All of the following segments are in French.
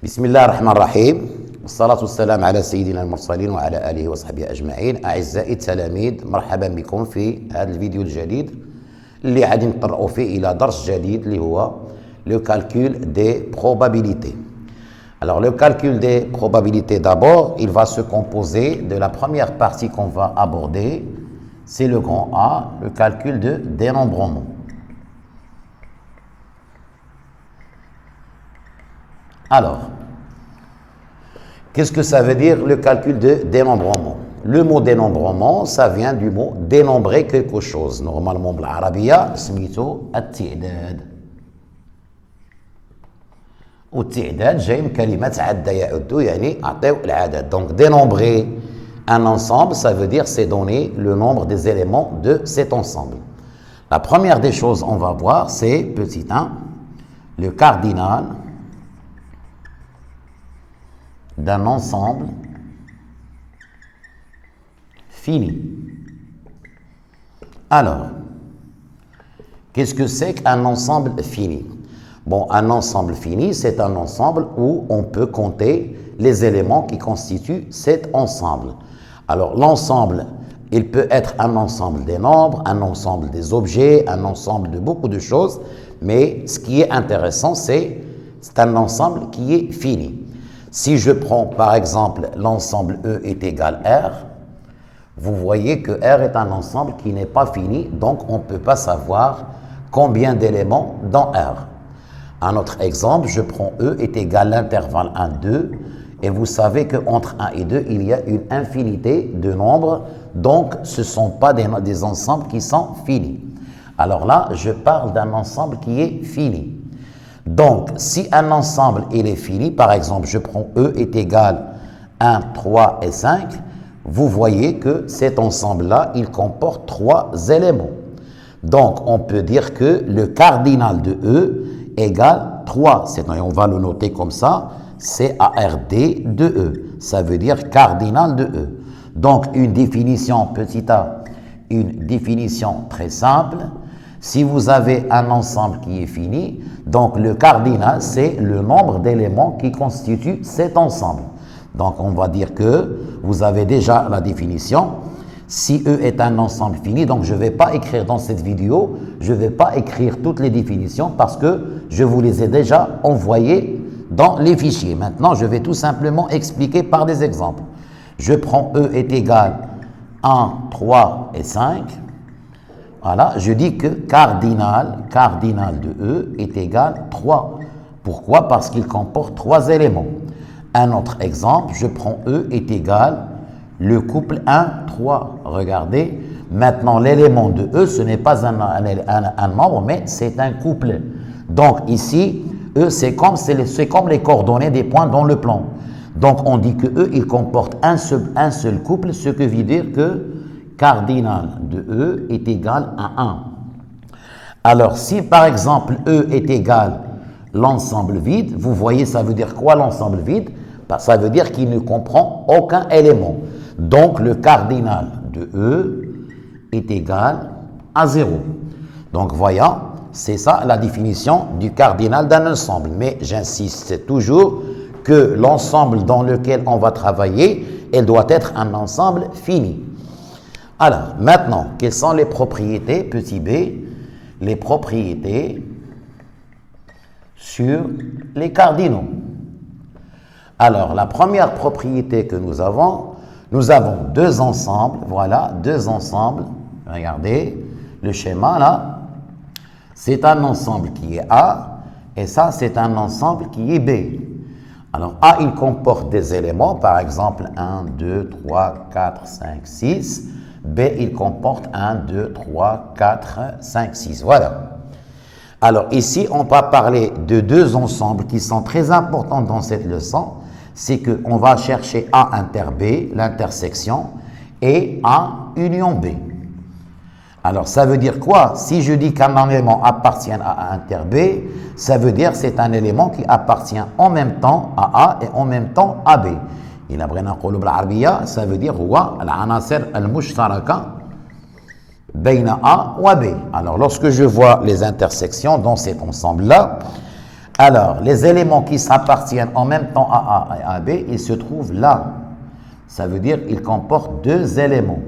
بسم الله الرحمن الرحيم والصلاة والسلام على سيدنا المرسلين وعلى آله وصحبه أجمعين. أعزائي التلاميذ، مرحبا بكم في هذا الفيديو الجديد اللي غادي نطرقوا فيه إلى درس جديد اللي هو le calcul des probabilités. Alors le calcul des probabilités, d'abord, il va se composer de la première partie qu'on va aborder, c'est le grand A, le calcul de dénombrement. Alors, qu'est-ce que ça veut dire le calcul de dénombrement? Le mot dénombrement, ça vient du mot dénombrer quelque chose. Normalement, بالعربية سميتو التعداد. والتعداد جاي من كلمة عد يعد، يعني أعطيو العدد. Donc dénombrer un ensemble, ça veut dire c'est donner le nombre des éléments de cet ensemble. La première des choses on va voir, c'est petit 1, le cardinal d'un ensemble fini. Alors, qu'est-ce que c'est qu'un ensemble fini? Bon, un ensemble fini, c'est un ensemble où on peut compter les éléments qui constituent cet ensemble. Alors, l'ensemble, il peut être un ensemble des nombres, un ensemble des objets, un ensemble de beaucoup de choses, mais ce qui est intéressant, c'est un ensemble qui est fini. Si je prends par exemple l'ensemble E est égal R, vous voyez que R est un ensemble qui n'est pas fini, donc on ne peut pas savoir combien d'éléments dans R. Un autre exemple, je prends E est égal à l'intervalle 1, 2, et vous savez qu'entre 1 et 2, il y a une infinité de nombres, donc ce ne sont pas des ensembles qui sont finis. Alors là, je parle d'un ensemble qui est fini. Donc, si un ensemble il est fini, par exemple, je prends E est égal à 1, 3 et 5, vous voyez que cet ensemble-là, il comporte 3 éléments. Donc, on peut dire que le cardinal de E égale 3. On va le noter comme ça, c'est CARD de E. Ça veut dire cardinal de E. Donc, une définition petit a, une définition très simple. Si vous avez un ensemble qui est fini, donc le cardinal, c'est le nombre d'éléments qui constituent cet ensemble. Donc, on va dire que vous avez déjà la définition. Si E est un ensemble fini, donc je ne vais pas écrire dans cette vidéo, je ne vais pas écrire toutes les définitions parce que je vous les ai déjà envoyées dans les fichiers. Maintenant, je vais tout simplement expliquer par des exemples. Je prends E est égal à 1, 3 et 5. Voilà, je dis que cardinal de E est égal à 3. Pourquoi? Parce qu'il comporte 3 éléments. Un autre exemple, je prends E est égal le couple 1, 3. Regardez, maintenant l'élément de E, ce n'est pas un nombre, mais c'est un couple. Donc ici, E, c'est comme les coordonnées des points dans le plan. Donc on dit que E, il comporte un seul couple, ce que veut dire que cardinal de E est égal à 1. Alors, si par exemple E est égal l'ensemble vide, vous voyez, ça veut dire quoi l'ensemble vide? Ça veut dire qu'il ne comprend aucun élément. Donc, le cardinal de E est égal à 0. Donc, voyons, c'est ça la définition du cardinal d'un ensemble. Mais j'insiste toujours que l'ensemble dans lequel on va travailler, elle doit être un ensemble fini. Alors, maintenant, quelles sont les propriétés, petit b, les propriétés sur les cardinaux? Alors, la première propriété que nous avons deux ensembles, voilà, deux ensembles, regardez, le schéma là, c'est un ensemble qui est A, et ça c'est un ensemble qui est B. Alors, A, il comporte des éléments, par exemple 1, 2, 3, 4, 5, 6, B, il comporte 1, 2, 3, 4, 5, 6. Voilà. Alors ici, on va parler de deux ensembles qui sont très importants dans cette leçon. C'est qu'on va chercher A inter B, l'intersection, et A union B. Alors ça veut dire quoi? Si je dis qu'un élément appartient à A inter B, ça veut dire que c'est un élément qui appartient en même temps à A et en même temps à B. إلا بغينا نقولوا بالعربية ça veut dire هو العناصر المشتركة بين A و B. Alors lorsque je vois les intersections dans cet ensemble-là, Alors, les éléments qui s'appartiennent en même temps à A et à B, ils se trouvent là. Ça veut dire qu'ils comportent deux éléments.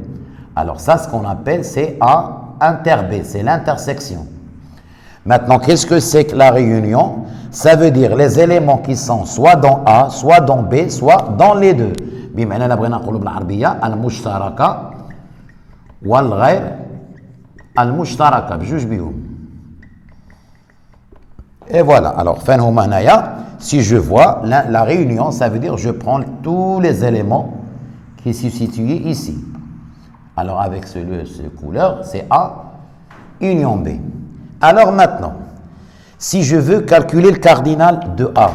Alors ça, ce qu'on appelle, c'est A inter B, c'est l'intersection. Maintenant, qu'est-ce que c'est que la réunion? Ça veut dire les éléments qui sont soit dans A, soit dans B, soit dans les deux. بما أننا بغينا نقولوا بالعربية المشتركة والغير المشتركة بجوج بيهم. Et voilà. Alors, si je vois la réunion, ça veut dire je prends tous les éléments qui sont situés ici. Alors, avec ce couleur, c'est A union B. Alors maintenant, si je veux calculer le cardinal de A,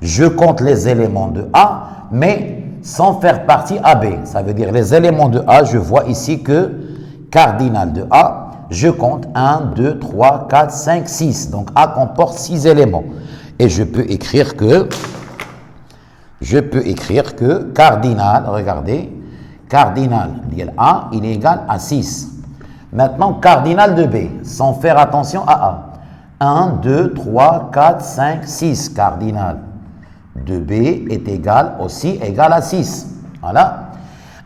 je compte les éléments de A, mais sans faire partie AB. Ça veut dire les éléments de A, je vois ici que cardinal de A, je compte 1, 2, 3, 4, 5, 6. Donc A comporte 6 éléments. Et je peux écrire que cardinal, regardez, cardinal de A, il est égal à 6. Maintenant, cardinal de B, sans faire attention à A. 1, 2, 3, 4, 5, 6. Cardinal de B est égal à 6. Voilà.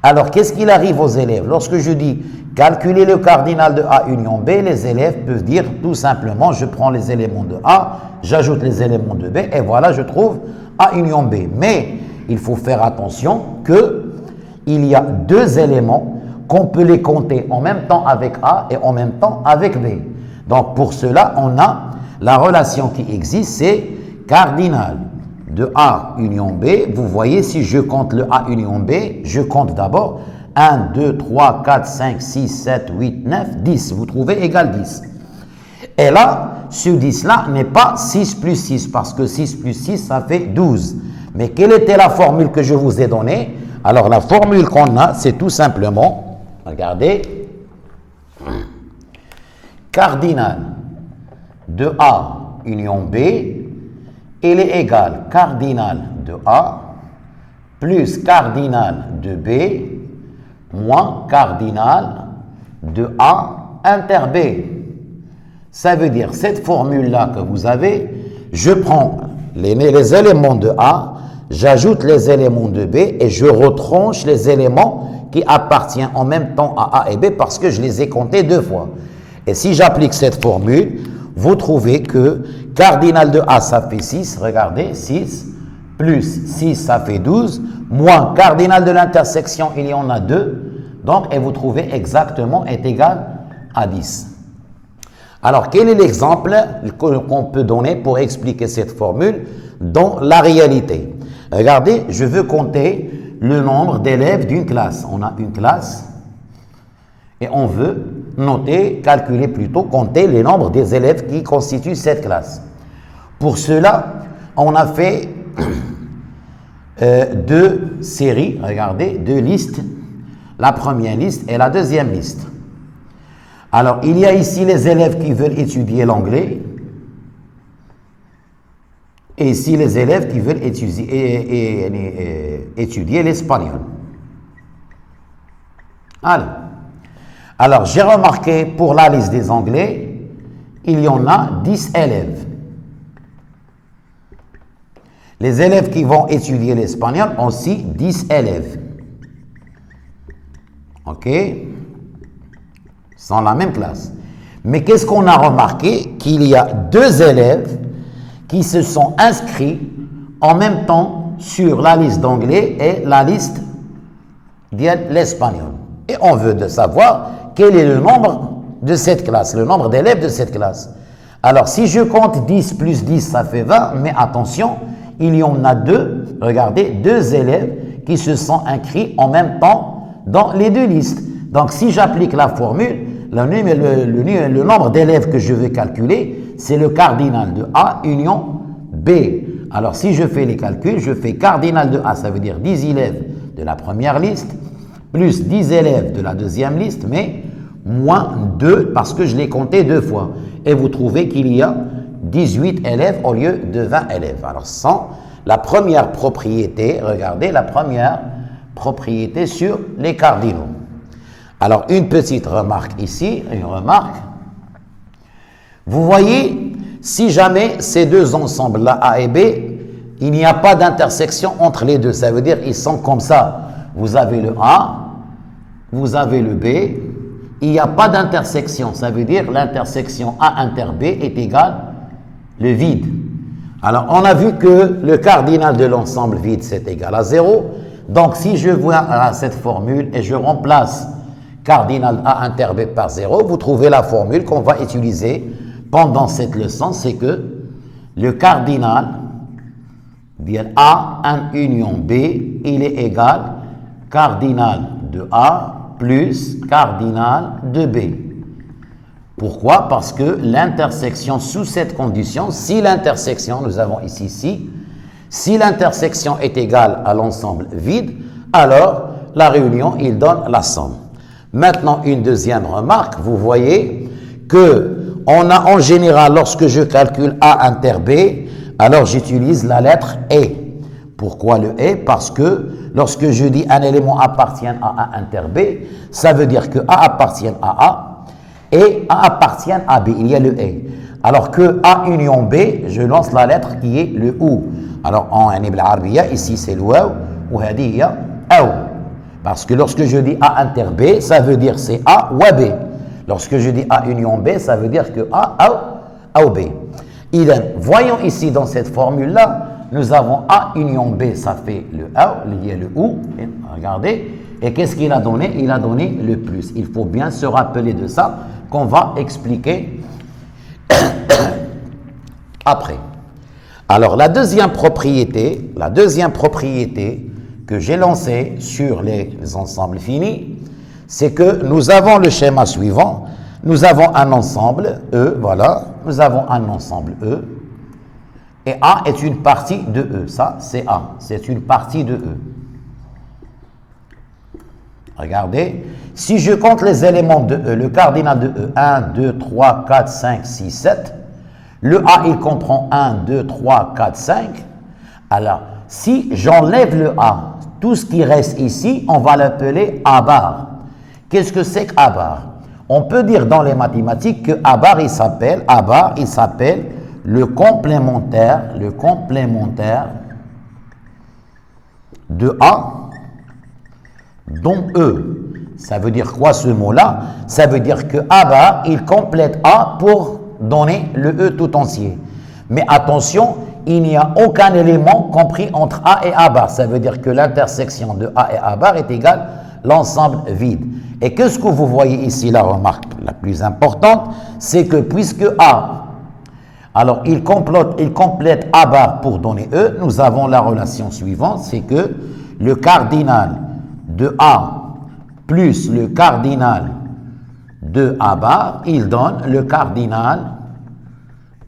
Alors, qu'est-ce qu'il arrive aux élèves? Lorsque je dis calculer le cardinal de A union B, les élèves peuvent dire tout simplement, je prends les éléments de A, j'ajoute les éléments de B, et voilà, je trouve A union B. Mais il faut faire attention qu'il y a deux éléments qu'on peut les compter en même temps avec A et en même temps avec B. Donc, pour cela, on a la relation qui existe, c'est cardinal de A union B. Vous voyez, si je compte le A union B, je compte d'abord 1, 2, 3, 4, 5, 6, 7, 8, 9, 10. Vous trouvez égal 10. Et là, ce 10-là n'est pas 6 plus 6, parce que 6 plus 6, ça fait 12. Mais quelle était la formule que je vous ai donnée? Alors, la formule qu'on a, c'est tout simplement, regardez, cardinal de A union B, il est égal cardinal de A plus cardinal de B moins cardinal de A inter B. Ça veut dire, cette formule-là que vous avez, je prends les éléments de A, j'ajoute les éléments de B et je retranche les éléments qui appartiennent en même temps à A et B parce que je les ai comptés deux fois. Et si j'applique cette formule, vous trouvez que cardinal de A, ça fait 6, regardez, 6, plus 6, ça fait 12, moins cardinal de l'intersection, il y en a 2, donc, et vous trouvez exactement est égal à 10. Alors, quel est l'exemple qu'on peut donner pour expliquer cette formule dans la réalité? Regardez, je veux compter le nombre d'élèves d'une classe. On a une classe et on veut noter, calculer plutôt, compter les nombres des élèves qui constituent cette classe. Pour cela, on a fait deux séries, regardez, deux listes. La première liste et la deuxième liste. Alors, il y a ici les élèves qui veulent étudier l'anglais. Et ici, les élèves qui veulent étudier l'espagnol. Alors, j'ai remarqué pour la liste des Anglais, il y en a 10 élèves. Les élèves qui vont étudier l'espagnol ont aussi 10 élèves. OK? Sont la même classe. Mais qu'est-ce qu'on a remarqué? Qu'il y a deux élèves qui se sont inscrits en même temps sur la liste d'anglais et la liste de l'espagnol. Et on veut de savoir quel est le nombre de cette classe, le nombre d'élèves de cette classe. Alors, si je compte 10 plus 10, ça fait 20, mais attention, il y en a deux, regardez, deux élèves qui se sont inscrits en même temps dans les deux listes. Donc, si j'applique la formule, le nombre d'élèves que je vais calculer, c'est le cardinal de A union B. Alors, si je fais les calculs, je fais cardinal de A, ça veut dire 10 élèves de la première liste, plus 10 élèves de la deuxième liste, mais moins 2 parce que je l'ai compté deux fois. Et vous trouvez qu'il y a 18 élèves au lieu de 20 élèves. Alors, sans la première propriété, regardez la première propriété sur les cardinaux. Alors, une petite remarque ici, une remarque. Vous voyez si jamais ces deux ensembles-là, A et B, il n'y a pas d'intersection entre les deux. Ça veut dire ils sont comme ça. Vous avez le A, vous avez le B, il n'y a pas d'intersection. Ça veut dire l'intersection A inter B est égale le vide. Alors, on a vu que le cardinal de l'ensemble vide, c'est égal à 0. Donc, si je vois à cette formule et je remplace cardinal A inter B par 0, vous trouvez la formule qu'on va utiliser pendant cette leçon, c'est que le cardinal de A en union B, il est égal cardinal de A plus cardinal de B. Pourquoi? Parce que l'intersection sous cette condition, si l'intersection, nous avons ici, si l'intersection est égale à l'ensemble vide, alors la réunion, il donne la somme. Maintenant, une deuxième remarque, vous voyez que on a en général, lorsque je calcule A inter B, alors j'utilise la lettre E. Pourquoi le E? Parce que lorsque je dis un élément appartient à A inter B, ça veut dire que A appartient à A, et A appartient à B, il y a le E. Alors que A union B, je lance la lettre qui est le OU. Alors en Ibn Arabiya, ici c'est le waw, ou hadiya, AW. Parce que lorsque je dis A inter B, ça veut dire c'est A ou B. Lorsque je dis A union B, ça veut dire que A ou B. Voyons ici dans cette formule-là, nous avons A union B, ça fait le A, il y a le OU. Regardez. Et qu'est-ce qu'il a donné? Il a donné le plus. Il faut bien se rappeler de ça, qu'on va expliquer après. Alors, la deuxième propriété que j'ai lancée sur les ensembles finis, c'est que nous avons le schéma suivant. Nous avons un ensemble E, voilà. Nous avons un ensemble E. Et A est une partie de E. Ça, c'est A. C'est une partie de E. Regardez, si je compte les éléments de E, le cardinal de E, 1, 2, 3, 4, 5, 6, 7, le A, il comprend 1, 2, 3, 4, 5. Alors, si j'enlève le A, tout ce qui reste ici, on va l'appeler A bar. Qu'est-ce que c'est que A bar? On peut dire dans les mathématiques que A bar, il s'appelle le complémentaire de A dont E. Ça veut dire quoi ce mot-là? Ça veut dire que A bar, il complète A pour donner le E tout entier. Mais attention, il n'y a aucun élément compris entre A et A bar. Ça veut dire que l'intersection de A et A bar est égale l'ensemble vide. Et qu'est-ce que vous voyez ici? La remarque la plus importante, c'est que puisque A, alors il complète A bar pour donner E, nous avons la relation suivante, c'est que le cardinal de A plus le cardinal de A bar, il donne le cardinal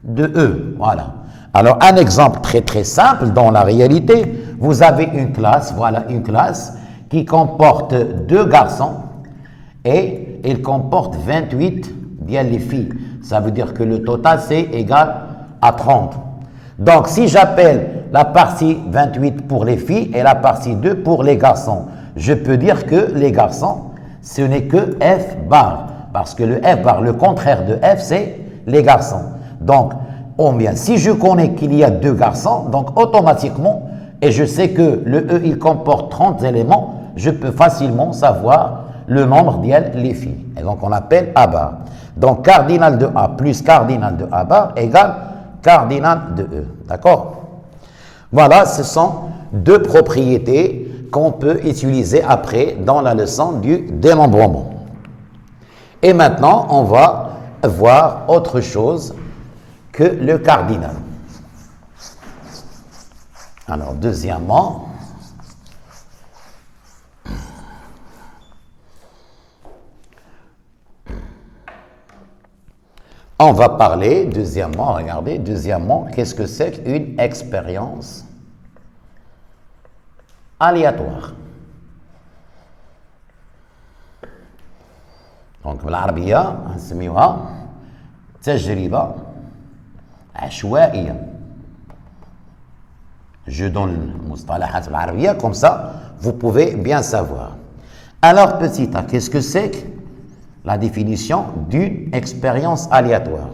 de E. Voilà. Alors, un exemple très très simple dans la réalité, vous avez une classe, voilà une classe qui comporte 2 garçons et il comporte 28 bien les filles. Ça veut dire que le total c'est égal à 30. Donc, si j'appelle la partie 28 pour les filles et la partie 2 pour les garçons, je peux dire que les garçons, ce n'est que F bar. Parce que le F bar, le contraire de F, c'est les garçons. Donc, bien, si je connais qu'il y a 2 garçons, donc automatiquement, et je sais que le E, il comporte 30 éléments, je peux facilement savoir le nombre des filles. Et donc, on appelle A bar. Donc, cardinal de A plus cardinal de A bar égale cardinal de E. D'accord? Voilà, ce sont 2 propriétés qu'on peut utiliser après dans la leçon du démembrement. Et maintenant, on va voir autre chose que le cardinal. Alors, deuxièmement, on va parler, deuxièmement, regardez, qu'est-ce que c'est qu'une expérience aléatoire. Donc, بالعربية نسميوها تجربة عشوائية. Je donne le mustalahat بالعربية, comme ça, vous pouvez bien savoir. Alors, petit a, qu'est-ce que c'est que la définition d'une expérience aléatoire?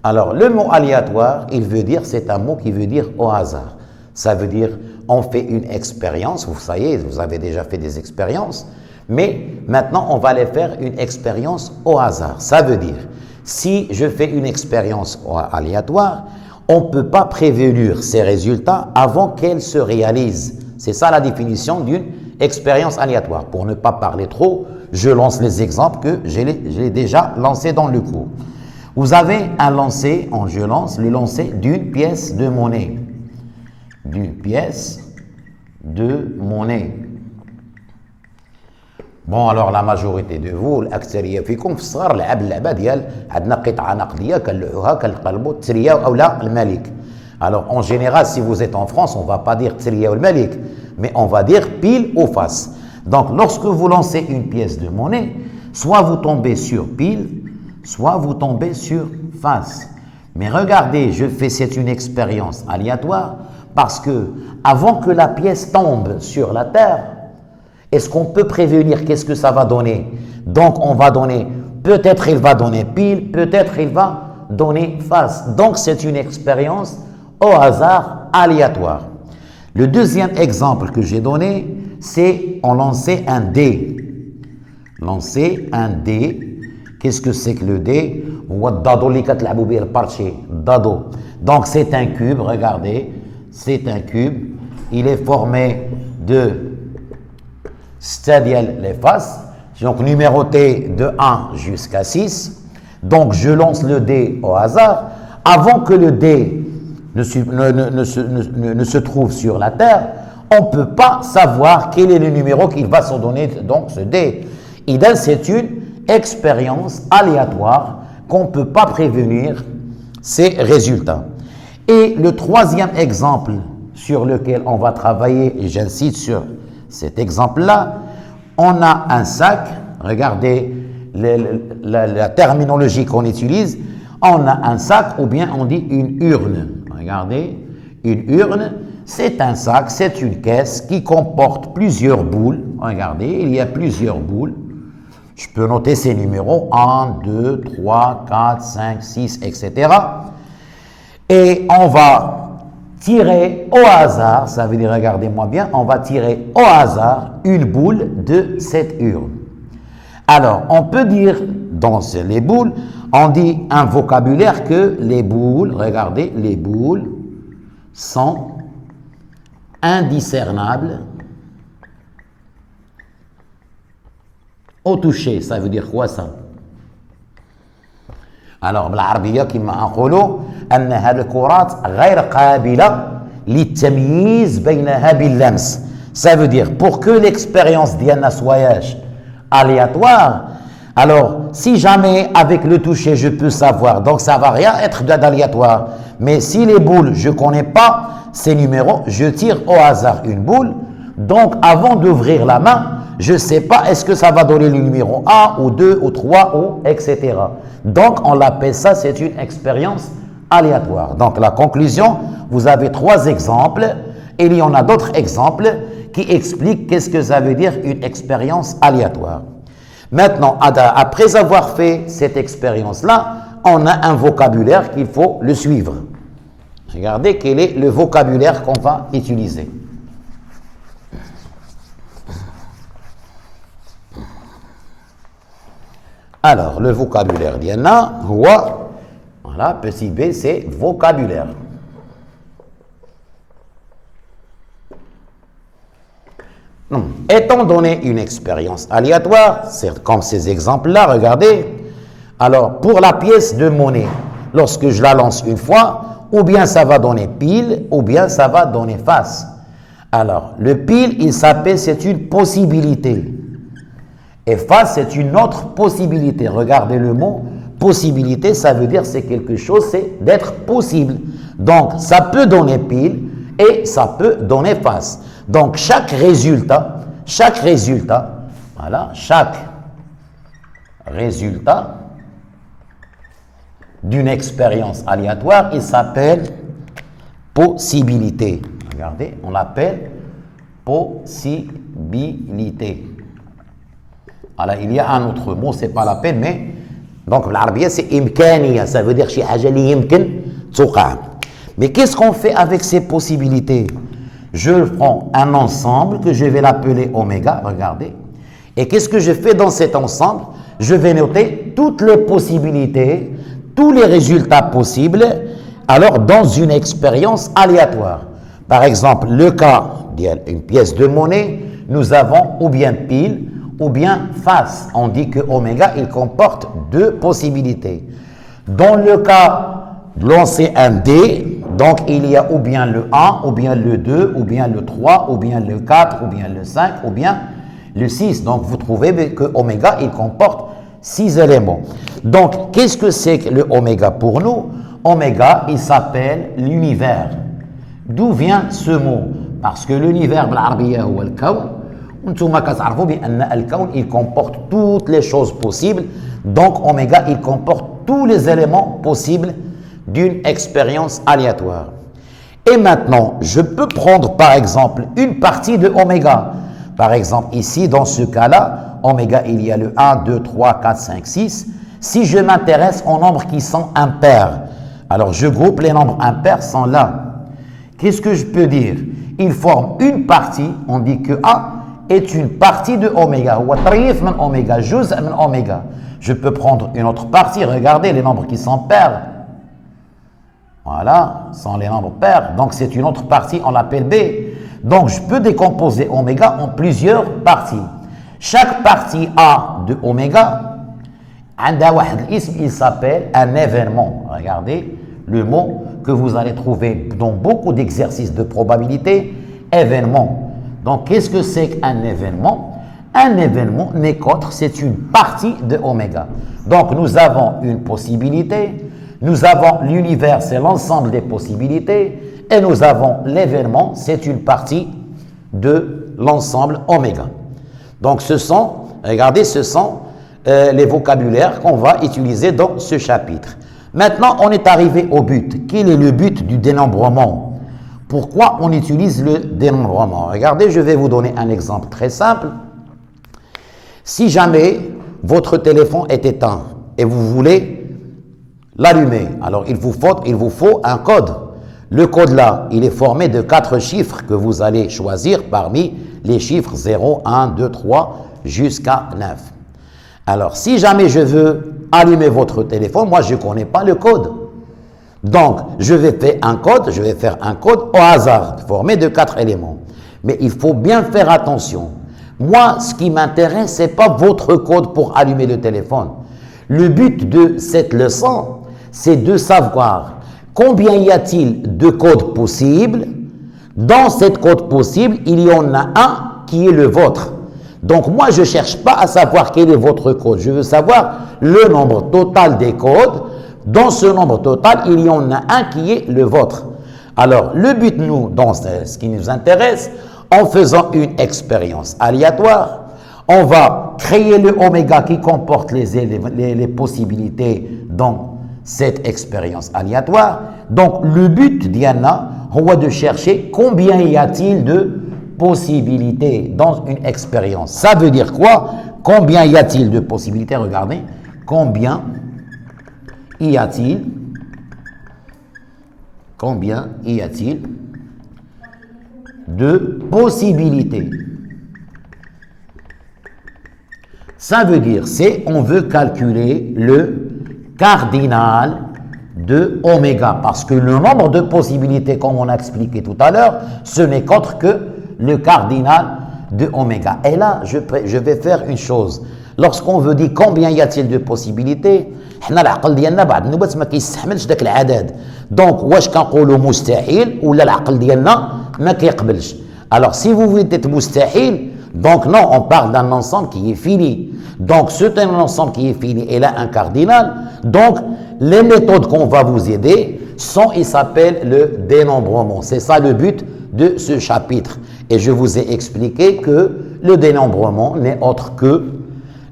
Alors, le mot aléatoire, il veut dire, c'est un mot qui veut dire au hasard. Ça veut dire, on fait une expérience, vous savez, vous avez déjà fait des expériences, mais maintenant, on va aller faire une expérience au hasard. Ça veut dire, si je fais une expérience aléatoire, on ne peut pas prévenir ces résultats avant qu'elles se réalisent. C'est ça la définition d'une expérience aléatoire. Pour ne pas parler trop, je lance les exemples que j'ai déjà lancés dans le cours. Vous avez un lancer, je lance le lancer d'une pièce de monnaie. D'une pièce de monnaie. Bon, alors la majorité de vous, الأكثرية فيكم في الصغر لعب اللعبة ديال عندنا قطعة نقدية كنلوحوها كنقلبوا التريا أولا الملك. Alors en général, si vous êtes en France, on ne va pas dire تريا والملك, mais on va dire pile ou face. Donc lorsque vous lancez une pièce de monnaie, soit vous tombez sur pile, soit vous tombez sur face. Mais regardez, c'est une expérience aléatoire parce que avant que la pièce tombe sur la terre, est-ce qu'on peut prévenir qu'est-ce que ça va donner? Donc on va donner, peut-être il va donner pile, peut-être il va donner face. Donc c'est une expérience au hasard aléatoire. Le deuxième exemple que j'ai donné, c'est on lançait un dé. Lancer un dé. Qu'est-ce que c'est que le dé? Donc c'est un cube, regardez, c'est un cube. Il est formé de c'est-à-dire les faces, donc numéroté de 1 jusqu'à 6. Donc je lance le dé au hasard. Avant que le dé ne se trouve sur la terre, on ne peut pas savoir quel est le numéro qu'il va se donner, donc ce dé. Idem, c'est une expérience aléatoire qu'on ne peut pas prévenir ces résultats. Et le troisième exemple sur lequel on va travailler, et j'insiste sur cet exemple-là, on a un sac, regardez la terminologie qu'on utilise, on a un sac ou bien on dit une urne. Regardez, une urne, c'est un sac, c'est une caisse qui comporte plusieurs boules. Regardez, il y a plusieurs boules. Je peux noter ces numéros 1, 2, 3, 4, 5, 6, etc. Et on va tirer au hasard, ça veut dire, regardez-moi bien, on va tirer au hasard une boule de cette urne. Alors, on peut dire, dans les boules, on dit un vocabulaire que les boules, regardez, les boules sont indiscernables au toucher. Ça veut dire quoi ça? Alors, بالعربية كما نقولوا أن هذه الكرات غير قابلة للتمييز بينها باللمس. Ça veut dire, pour que l'expérience ديالنا soit aléatoire, alors si jamais avec le toucher je peux savoir, donc ça va rien être d'aléatoire. Mais si les boules, je ne connais pas ces numéros, je tire au hasard une boule. Donc avant d'ouvrir la main, je ne sais pas est-ce que ça va donner le numéro 1 ou 2 ou 3 ou etc. Donc on l'appelle ça, c'est une expérience aléatoire. Donc la conclusion, vous avez 3 exemples et il y en a d'autres exemples qui expliquent qu'est-ce que ça veut dire une expérience aléatoire. Maintenant, après avoir fait cette expérience-là, on a un vocabulaire qu'il faut le suivre. Regardez quel est le vocabulaire qu'on va utiliser. Alors, le vocabulaire d'Yanna, voilà, petit b, c'est vocabulaire. Étant donné une expérience aléatoire, c'est comme ces exemples-là, regardez. Alors, pour la pièce de monnaie, lorsque je la lance une fois, ou bien ça va donner pile, ou bien ça va donner face. Alors, le pile, il s'appelle, c'est une possibilité. Et face, c'est une autre possibilité. Regardez le mot possibilité, ça veut dire c'est quelque chose, c'est d'être possible. Donc, ça peut donner pile et ça peut donner face. Donc, chaque résultat, voilà, chaque résultat d'une expérience aléatoire, il s'appelle possibilité. Regardez, on l'appelle possibilité. Alors, il y a un autre mot, ce n'est pas la peine, mais Donc, l'arabia, c'est imkaniya, ça veut dire شي حاجة اللي يمكن توقع. Mais qu'est-ce qu'on fait avec ces possibilités? Je prends un ensemble que je vais l'appeler oméga, regardez. Et qu'est-ce que je fais dans cet ensemble? Je vais noter toutes les possibilités, tous les résultats possibles, alors dans une expérience aléatoire. Par exemple, le cas d'une pièce de monnaie, nous avons ou bien pile ou bien face. On dit que oméga, il comporte deux possibilités. Dans le cas de lancer un dé, donc il y a ou bien le 1, ou bien le 2, ou bien le 3, ou bien le 4, ou bien le 5, ou bien le 6. Donc vous trouvez que oméga, il comporte 6 éléments. Donc qu'est-ce que c'est que le oméga pour nous? Oméga, il s'appelle l'univers. D'où vient ce mot? Parce que l'univers, بالعربية هو الكون. وانتم كتعرفوا بأن الكون il comporte toutes les choses possibles. Donc oméga, il comporte tous les éléments possibles d'une expérience aléatoire. Et maintenant, je peux prendre par exemple une partie de oméga. Par exemple, ici, dans ce cas-là, oméga, il y a le 1, 2, 3, 4, 5, 6. Si je m'intéresse aux nombres qui sont impairs, alors je groupe les nombres impairs sont là. Qu'est-ce que je peux dire? Ils forment une partie, on dit que A est une partie de oméga. Oméga, oméga. Je peux prendre une autre partie, regardez les nombres qui sont pairs. Voilà, sont les nombres pairs. Donc c'est une autre partie, on l'appelle B. Donc je peux décomposer oméga en plusieurs parties. Chaque partie A de oméga, il s'appelle un événement. Regardez le mot que vous allez trouver dans beaucoup d'exercices de probabilité, événement. Donc qu'est-ce que c'est qu'un événement? Un événement n'est qu'autre, c'est une partie de oméga. Donc nous avons une possibilité. Nous avons l'univers, c'est l'ensemble des possibilités, et nous avons l'événement, c'est une partie de l'ensemble oméga. Donc ce sont, regardez, ce sont les vocabulaires qu'on va utiliser dans ce chapitre. Maintenant, on est arrivé au but. Quel est le but du dénombrement? Pourquoi on utilise le dénombrement? Regardez, je vais vous donner un exemple très simple. Si jamais votre téléphone est éteint et vous voulez l'allumer, alors il vous faut un code. Le code là, il est formé de 4 chiffres que vous allez choisir parmi les chiffres 0, 1, 2, 3 jusqu'à 9. Alors si jamais je veux allumer votre téléphone, moi je ne connais pas le code. Donc je vais faire un code au hasard formé de 4 éléments. Mais il faut bien faire attention. Moi, ce qui m'intéresse, ce n'est pas votre code pour allumer le téléphone. Le but de cette leçon, c'est de savoir combien y a-t-il de codes possibles. Dans cette code possible, il y en a un qui est le vôtre. Donc moi, je ne cherche pas à savoir quel est votre code. Je veux savoir le nombre total des codes. Dans ce nombre total, il y en a un qui est le vôtre. Alors, le but, nous, dans ce qui nous intéresse, en faisant une expérience aléatoire, on va créer le oméga qui comporte les possibilités dans cette expérience aléatoire. Donc, le but, Diana, on va de chercher combien y a-t-il de possibilités dans une expérience. Ça veut dire quoi? Combien y a-t-il de possibilités? Regardez. Combien y a-t-il de possibilités? Ça veut dire, on veut calculer le cardinal de oméga, parce que le nombre de possibilités, comme on a expliqué tout à l'heure, ce n'est qu'autre que le cardinal de oméga. Et là, je vais faire une chose. Lorsqu'on veut dire combien y a-t-il de possibilités, حنا العقل ديالنا بعض النوبات ما كيستحملش داك العدد. دونك واش كنقولوا مستحيل ولا العقل ديالنا ما كيقبلش. Alors si vous voulez être مستحيل, donc non, on parle d'un ensemble qui est fini. Donc c'est un ensemble qui est fini et là un cardinal. Donc les méthodes qu'on va vous aider sont, il s'appelle le dénombrement. C'est ça le but de ce chapitre. Et je vous ai expliqué que le dénombrement n'est autre que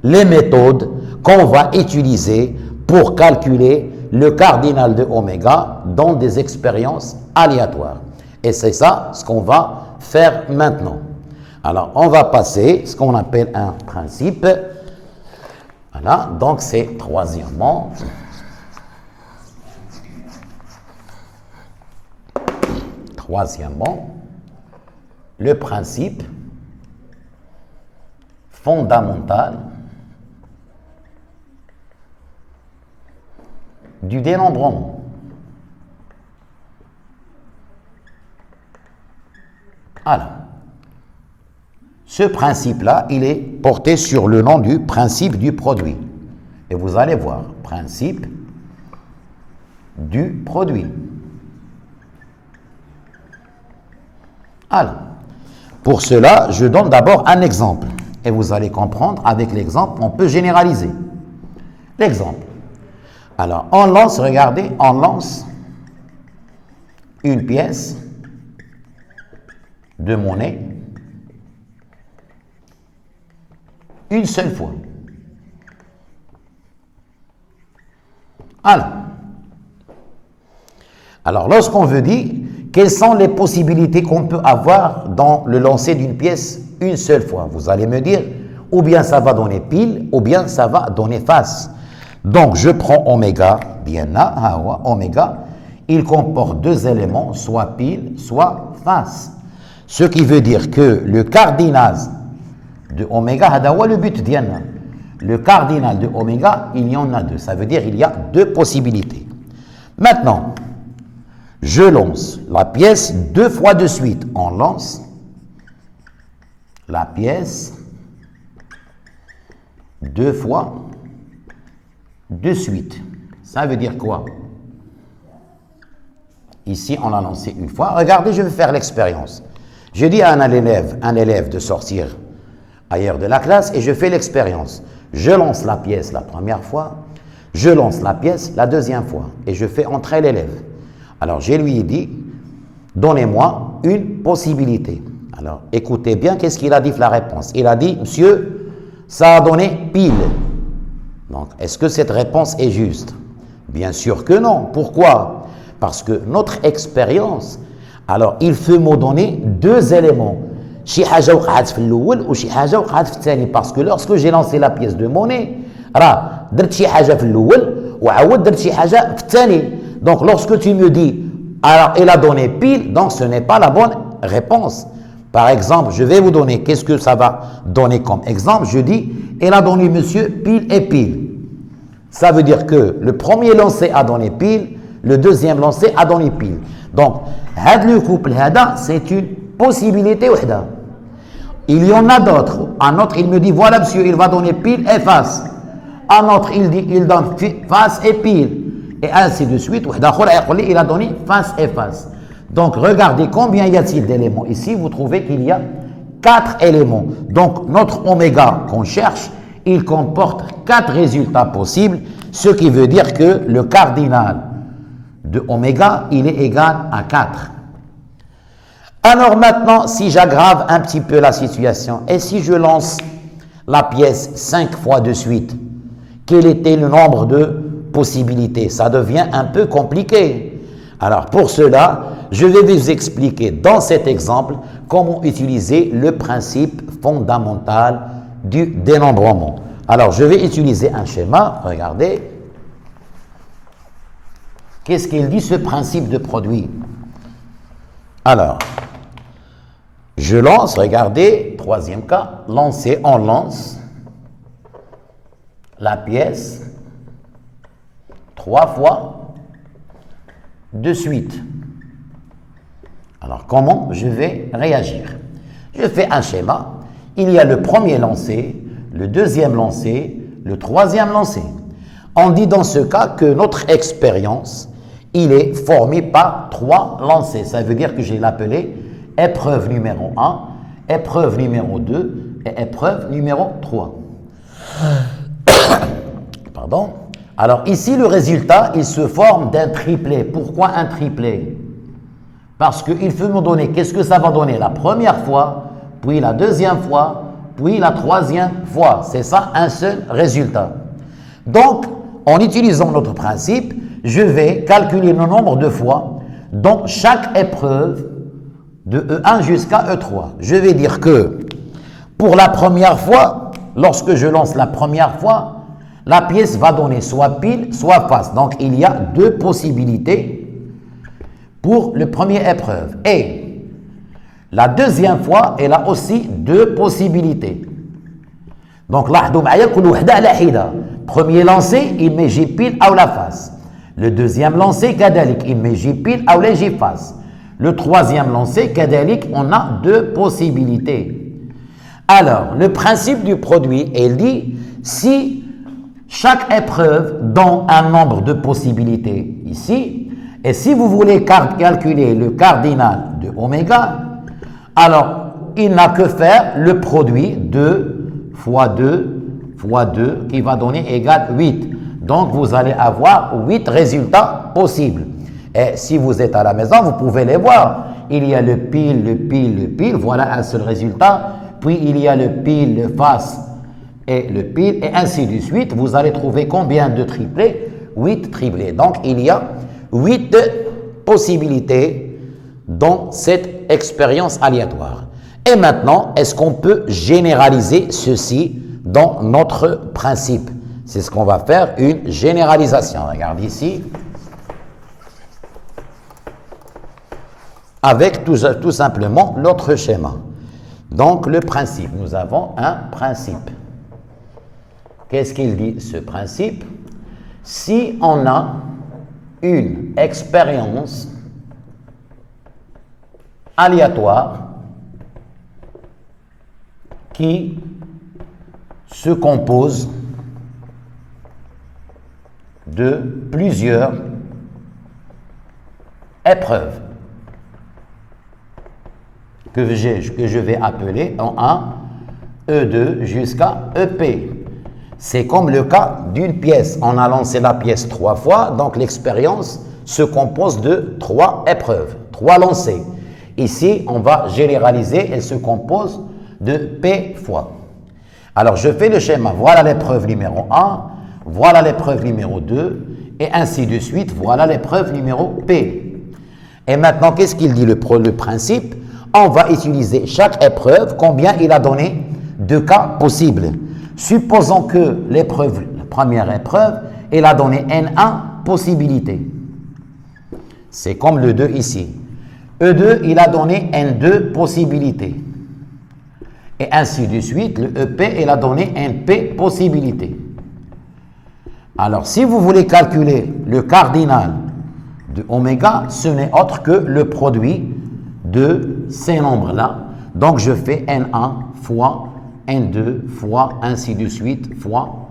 les méthodes qu'on va utiliser pour calculer le cardinal de oméga dans des expériences aléatoires. Et c'est ça ce qu'on va faire maintenant. Alors, on va passer ce qu'on appelle un principe. Voilà, donc c'est troisièmement. Troisièmement, le principe fondamental du dénombrement. Alors, ce principe-là, il est porté sur le nom du principe du produit. Et vous allez voir, principe du produit. Alors, pour cela, je donne d'abord un exemple. Et vous allez comprendre, avec l'exemple, on peut généraliser. L'exemple. Alors, on lance, regardez, on lance une pièce de monnaie une seule fois. Alors lorsqu'on veut dire quelles sont les possibilités qu'on peut avoir dans le lancer d'une pièce une seule fois, vous allez me dire, ou bien ça va donner pile, ou bien ça va donner face. Donc je prends oméga, bien là, oméga, il comporte deux éléments, soit pile, soit face. Ce qui veut dire que le cardinal de oméga, hadawa le but diana. Le cardinal de oméga, il y en a deux. Ça veut dire qu'il y a deux possibilités. Maintenant, je lance la pièce deux fois de suite. On lance la pièce deux fois de suite. Ça veut dire quoi? Ici, on l'a lancé une fois. Regardez, je vais faire l'expérience. Je dis à un élève de sortir ailleurs de la classe et je fais l'expérience. Je lance la pièce la première fois, je lance la pièce la deuxième fois et je fais entrer l'élève. Alors, je lui ai dit, donnez-moi une possibilité. Alors, écoutez bien, qu'est-ce qu'il a dit la réponse? Il a dit, monsieur, ça a donné pile. Donc, est-ce que cette réponse est juste? Bien sûr que non. Pourquoi? Parce que notre expérience, alors, il faut me donner deux éléments. Parce que lorsque j'ai lancé la pièce de monnaie, donc lorsque tu me dis, alors il a donné pile, donc ce n'est pas la bonne réponse. Par exemple, je vais vous donner, qu'est-ce que ça va donner comme exemple? Je dis, il a donné monsieur pile et pile. Ça veut dire que le premier lancé a donné pile, le deuxième lancé a donné pile. Donc, le couple, c'est une possibilité. Il y en a d'autres. Un autre, il me dit, voilà monsieur, il va donner pile et face. Un autre, il dit, il donne face et pile. Et ainsi de suite. Il a donné face et face. Donc, regardez combien y a-t-il d'éléments. Ici, vous trouvez qu'il y a 4 éléments. Donc, notre oméga qu'on cherche, il comporte 4 résultats possibles, ce qui veut dire que le cardinal de oméga, il est égal à 4. Alors maintenant, si j'aggrave un petit peu la situation, et si je lance la pièce 5 fois de suite, quel était le nombre de possibilités? Ça devient un peu compliqué. Alors pour cela, je vais vous expliquer dans cet exemple comment utiliser le principe fondamental du dénombrement. Alors je vais utiliser un schéma, regardez. Qu'est-ce qu'il dit ce principe de produit? Alors, je lance, regardez, troisième cas, lancer, on lance la pièce 3 fois de suite. Alors, comment je vais réagir? Je fais un schéma. Il y a le premier lancé, le deuxième lancé, le troisième lancé. On dit dans ce cas que notre expérience, il est formé par 3 lancers. Ça veut dire que j'ai l'appelé épreuve numéro 1, épreuve numéro 2 et épreuve numéro 3. Pardon. Alors ici, le résultat, il se forme d'un triplet. Pourquoi un triplet? Parce qu'il faut me donner, qu'est-ce que ça va donner la première fois, puis la deuxième fois, puis la troisième fois. C'est ça, un seul résultat. Donc, en utilisant notre principe, je vais calculer le nombre de fois dans chaque épreuve de E1 jusqu'à E3. Je vais dire que pour la première fois, lorsque je lance la première fois, la pièce va donner soit pile, soit face. Donc, il y a deux possibilités pour la première épreuve. Et la deuxième fois, elle a aussi deux possibilités. Donc, premier lancé, il met J pile ou la face. Le deuxième lancé, kadalik, il met J pile ou la J face. Le troisième lancé, kadalik, on a deux possibilités. Alors, le principe du produit, il dit, si chaque épreuve donne un nombre de possibilités ici, et si vous voulez calculer le cardinal de oméga, alors il n'a que faire le produit 2 fois 2 fois 2 qui va donner égal 8. Donc vous allez avoir 8 résultats possibles. Et si vous êtes à la maison, vous pouvez les voir. Il y a le pile, le pile, le pile, voilà un seul résultat. Puis il y a le pile, le face et le pile, et ainsi de suite. Vous allez trouver combien de triplés? 8 triplés. Donc il y a 8 possibilités dans cette expérience aléatoire. Et maintenant, est-ce qu'on peut généraliser ceci dans notre principe? C'est ce qu'on va faire, une généralisation. Regarde ici. Avec tout simplement l'autre schéma. Donc, le principe. Nous avons un principe. Qu'est-ce qu'il dit, ce principe? Si on a une expérience aléatoire qui se compose de plusieurs épreuves que je vais appeler en A, E2 jusqu'à EP. C'est comme le cas d'une pièce. On a lancé la pièce 3 fois, donc l'expérience se compose de 3 épreuves, 3 lancers. Ici, on va généraliser, elle se compose de P fois. Alors, je fais le schéma. Voilà l'épreuve numéro 1, voilà l'épreuve numéro 2, et ainsi de suite, voilà l'épreuve numéro P. Et maintenant, qu'est-ce qu'il dit le principe? On va utiliser chaque épreuve, combien il a donné de cas possibles. Supposons que la première épreuve, elle a donné N1 possibilités. C'est comme le 2 ici. E2, il a donné N2 possibilités. Et ainsi de suite, le EP, il a donné NP possibilités. Alors, si vous voulez calculer le cardinal de oméga, ce n'est autre que le produit de ces nombres-là. Donc, je fais N1 fois N2 fois ainsi de suite fois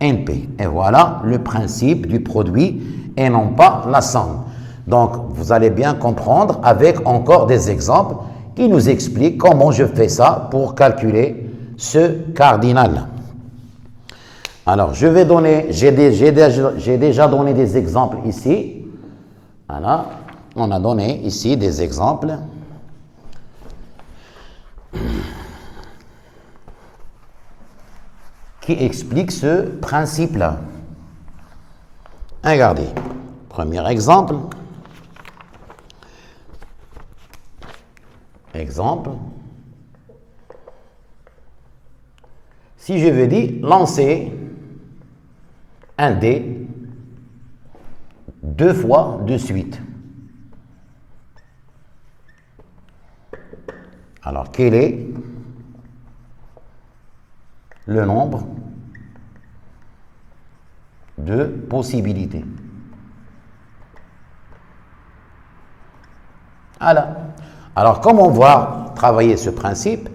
NP. Et voilà le principe du produit et non pas la somme. Donc, vous allez bien comprendre avec encore des exemples qui nous expliquent comment je fais ça pour calculer ce cardinal. Alors, je vais donner, j'ai déjà donné des exemples ici. Voilà, on a donné ici des exemples. Qui expliquent ce principe-là. Regardez, premier exemple. Exemple. Si je veux dire lancer un dé 2 fois de suite. Alors, quel est le nombre de possibilités? Voilà. Alors, comme on va travailler ce principe,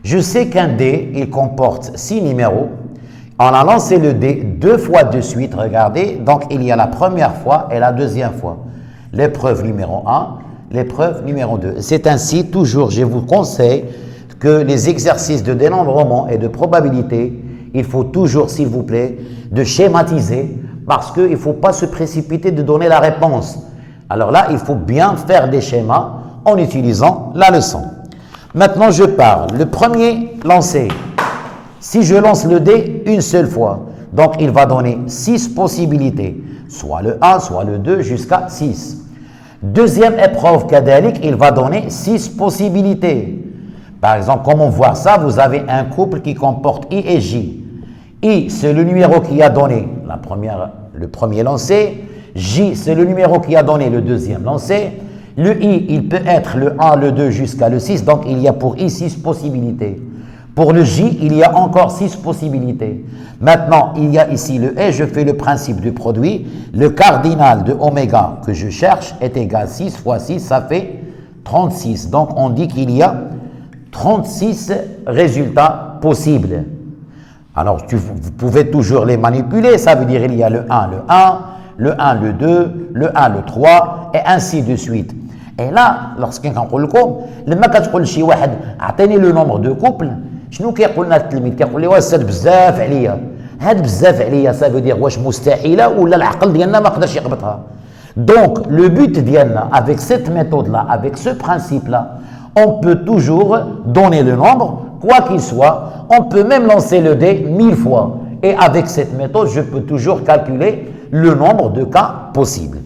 je sais qu'un dé, il comporte 6 numéros. On a lancé le dé 2 fois de suite, regardez. Donc, il y a la première fois et la deuxième fois. L'épreuve numéro 1, l'épreuve numéro 2. C'est ainsi, toujours, je vous conseille que les exercices de dénombrement et de probabilité, il faut toujours, s'il vous plaît, de schématiser parce qu'il ne faut pas se précipiter de donner la réponse. Alors là, il faut bien faire des schémas en utilisant la leçon. Maintenant, je parle. Le premier lancé, si je lance le dé une seule fois, donc il va donner 6 possibilités, soit le 1, soit le 2, jusqu'à 6. Deuxième épreuve kadalik, il va donner 6 possibilités. Par exemple, comment voir ça? Vous avez un couple qui comporte I et J. I, c'est le numéro qui a donné le premier lancé. J, c'est le numéro qui a donné le deuxième lancé. Le I, il peut être le 1, le 2 jusqu'à le 6. Donc, il y a pour I 6 possibilités. Pour le J, il y a encore 6 possibilités. Maintenant, il y a ici le E. Je fais le principe du produit. Le cardinal de oméga que je cherche est égal à 6 fois 6, ça fait 36. Donc, on dit qu'il y a 36 résultats possibles. Alors, vous pouvez toujours les manipuler. Ça veut dire qu'il y a le 1, le 1, le 2, le 1, le 3, et ainsi de suite. Et là, lorsqu'on كنقول لكم لما كتقول لشي واحد اعطيني لو نومبر دو كوبل شنو كيقول لنا التلميذ كيقول لي واستاذ بزاف عليا هاد بزاف عليا ça veut dire واش مستحيله ولا العقل ديالنا ما قدرش يقبطها. Donc le but ديالنا avec cette méthode là, avec ce principe là, on peut toujours donner le nombre quoi qu'il soit. On peut même lancer le dé 1000 fois et avec cette méthode je peux toujours calculer le nombre de cas possibles.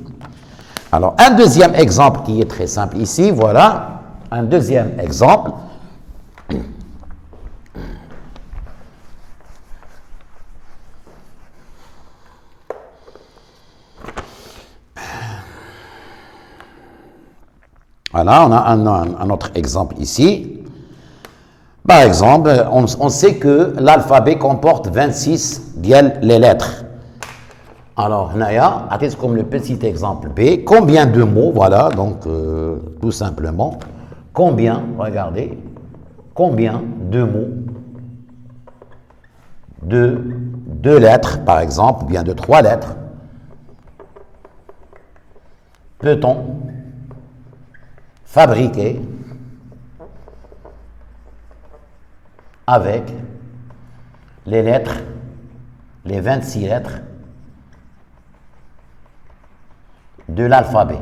Alors, un deuxième exemple qui est très simple ici, voilà, un deuxième exemple. Voilà, on a un autre exemple ici. Par exemple, on sait que l'alphabet comporte 26 les lettres. Alors, Naya, attendez comme le petit exemple B. Combien de mots, voilà, donc tout simplement, combien, regardez, combien de mots, de 2 lettres, par exemple, ou bien de 3 lettres, peut-on fabriquer avec les lettres, les 26 lettres, de l'alphabet.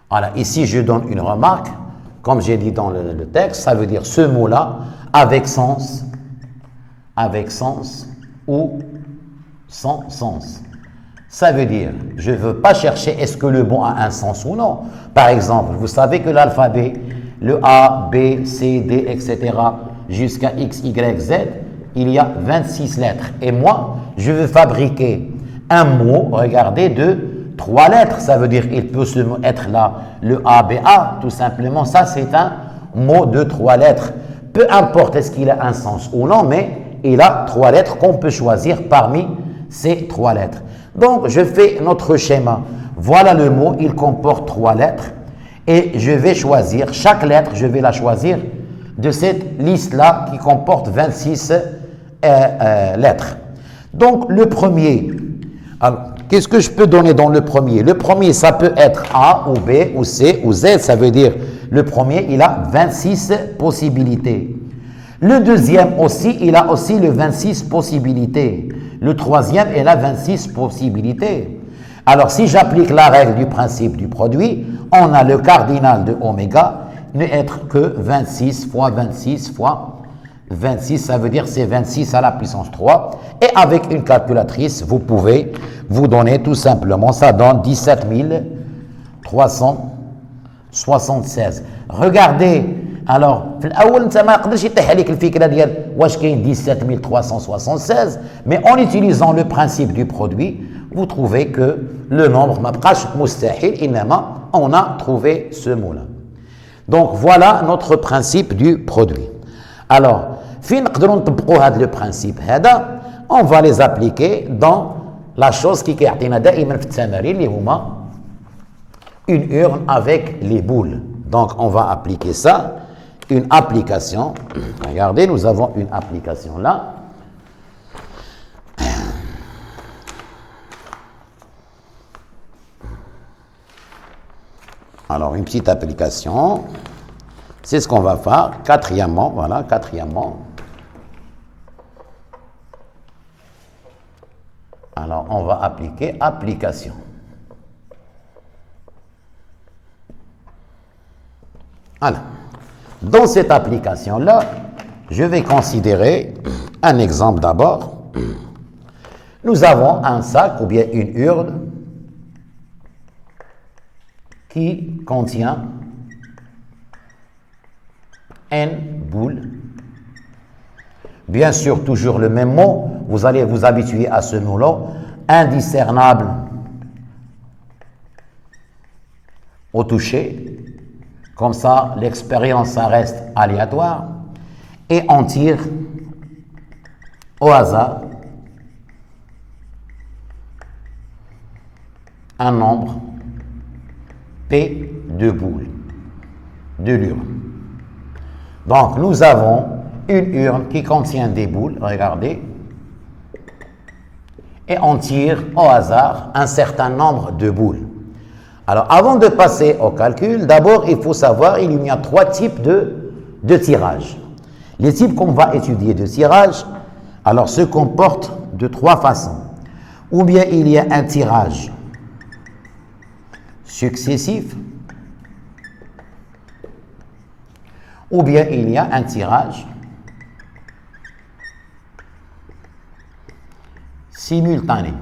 Voilà, ici je donne une remarque, comme j'ai dit dans le texte, ça veut dire ce mot-là avec sens ou sans sens. Ça veut dire, je ne veux pas chercher est-ce que le mot a un sens ou non. Par exemple, vous savez que l'alphabet, le A, B, C, D, etc., jusqu'à X, Y, Z, il y a 26 lettres. Et moi, je veux fabriquer un mot, regardez, de 3 lettres. Ça veut dire il peut être là le A, B, A, tout simplement. Ça, c'est un mot de 3 lettres. Peu importe est-ce qu'il a un sens ou non, mais il a 3 lettres qu'on peut choisir parmi ces 3 lettres. Donc, je fais notre schéma. Voilà le mot, il comporte 3 lettres. Et je vais choisir, chaque lettre, je vais la choisir de cette liste-là qui comporte 26 lettres. Donc, le premier, qu'est-ce que je peux donner dans le premier? Le premier, ça peut être A ou B ou C ou Z, ça veut dire le premier, il a 26 possibilités. Le deuxième aussi, il a aussi le 26 possibilités. Le troisième, il a 26 possibilités. Alors, si j'applique la règle du principe du produit, on a le cardinal de oméga ne être que 26 fois 26 fois 26, ça veut dire c'est 26 à la puissance 3. Et avec une calculatrice, vous pouvez vous donner tout simplement, ça donne 17 376. Regardez, alors, في الأول أنت ما قدرش يطيح عليك الفكرة ديال واش كاين 17 376, mais en utilisant le principe du produit, vous trouvez que le nombre ما بقاش مستحيل, إنما on a trouvé ce mot-là. Donc voilà notre principe du produit. Alors, فين نقدروا نطبقوا هذا le principe هذا, on va les appliquer dans la chose qui كيعطينا دائما في التمارين اللي هما une urne avec les boules. Donc on va appliquer ça, une application. Regardez, nous avons une application là. Alors une petite application. C'est ce qu'on va faire. Quatrièmement, voilà, quatrièmement. Alors, on va appliquer application. Voilà. Dans cette application-là, je vais considérer un exemple d'abord. Nous avons un sac ou bien une urne qui contient N boules Bien sûr, toujours le même mot, vous allez vous habituer à ce mot-là, indiscernable au toucher, comme ça l'expérience ça reste aléatoire, et on tire au hasard un nombre P de boules de l'urne. Donc nous avons une urne qui contient des boules, regardez, et on tire au hasard un certain nombre de boules. Alors avant de passer au calcul, d'abord il faut savoir qu'il y a trois types de tirage. Les types qu'on va étudier de tirage, alors se comportent de trois façons. Ou bien il y a un tirage successif, ou bien il y a un tirage simultané.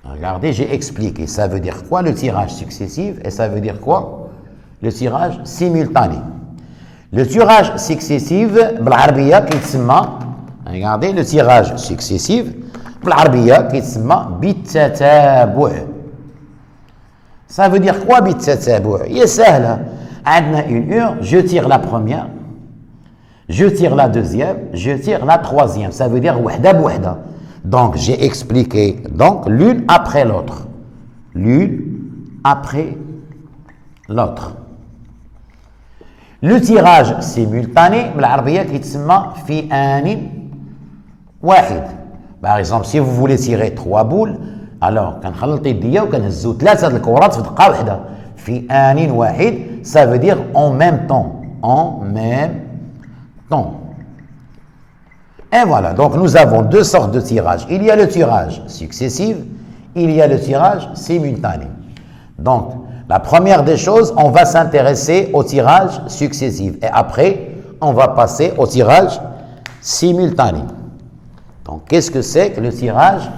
Regardez, j'ai expliqué. Ça veut dire quoi le tirage successif et ça veut dire quoi le tirage simultané. Le tirage successif, بالعربية كيتسمى, regardez, le tirage successif, بالعربية كيتسمى بالتتابع. Ça veut dire quoi بالتتابع؟ هي سهلة. عندنا une urne, je tire la première, je tire la deuxième, je tire la troisième. Ça veut dire وحدة بوحدة. Donc j'ai expliqué donc l'une après l'autre. L'une après l'autre. Le tirage simultané, بالعربية كيتسمى في آن واحد. Par exemple, si vous voulez tirer 3 boules, alors كنخلطوا يديا وكنهزوا 3 الكرات في دقة واحدة. في آن واحد, ça veut dire en même temps. En même temps. Et voilà, donc nous avons deux sortes de tirage. Il y a le tirage successif, il y a le tirage simultané. Donc, la première des choses, on va s'intéresser au tirage successif. Et après, on va passer au tirage simultané. Donc, qu'est-ce que c'est que le tirage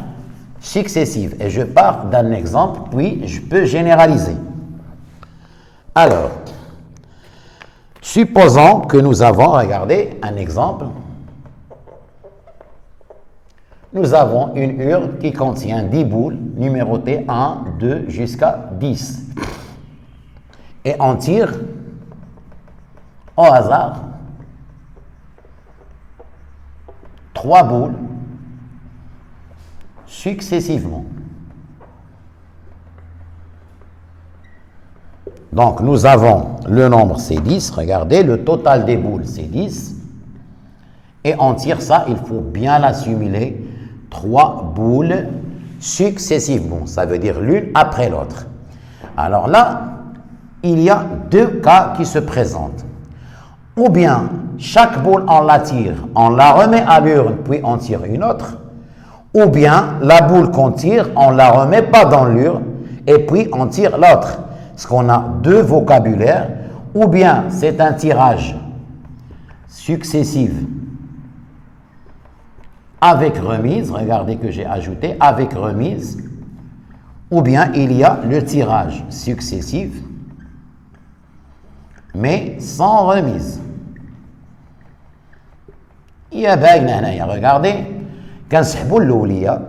successif? Et je pars d'un exemple, puis je peux généraliser. Alors, supposons que nous avons, regardez, un exemple. Nous avons une urne qui contient 10 boules numérotées 1, 2 jusqu'à 10. Et on tire au hasard 3 boules successivement. Donc nous avons le nombre c'est 10, regardez, le total des boules c'est 10. Et on tire ça, il faut bien l'assimiler. 3 boules successivement, ça veut dire l'une après l'autre. Alors là, il y a deux cas qui se présentent. Ou bien, chaque boule on la tire, on la remet à l'urne, puis on tire une autre. Ou bien, la boule qu'on tire, on ne la remet pas dans l'urne, et puis on tire l'autre. Parce qu'on a deux vocabulaires. Ou bien, c'est un tirage successif avec remise, regardez que j'ai ajouté, avec remise, ou bien il y a le tirage successif, mais sans remise. Il y a باينة هنايا, regardez, كنسحبوا الأولية,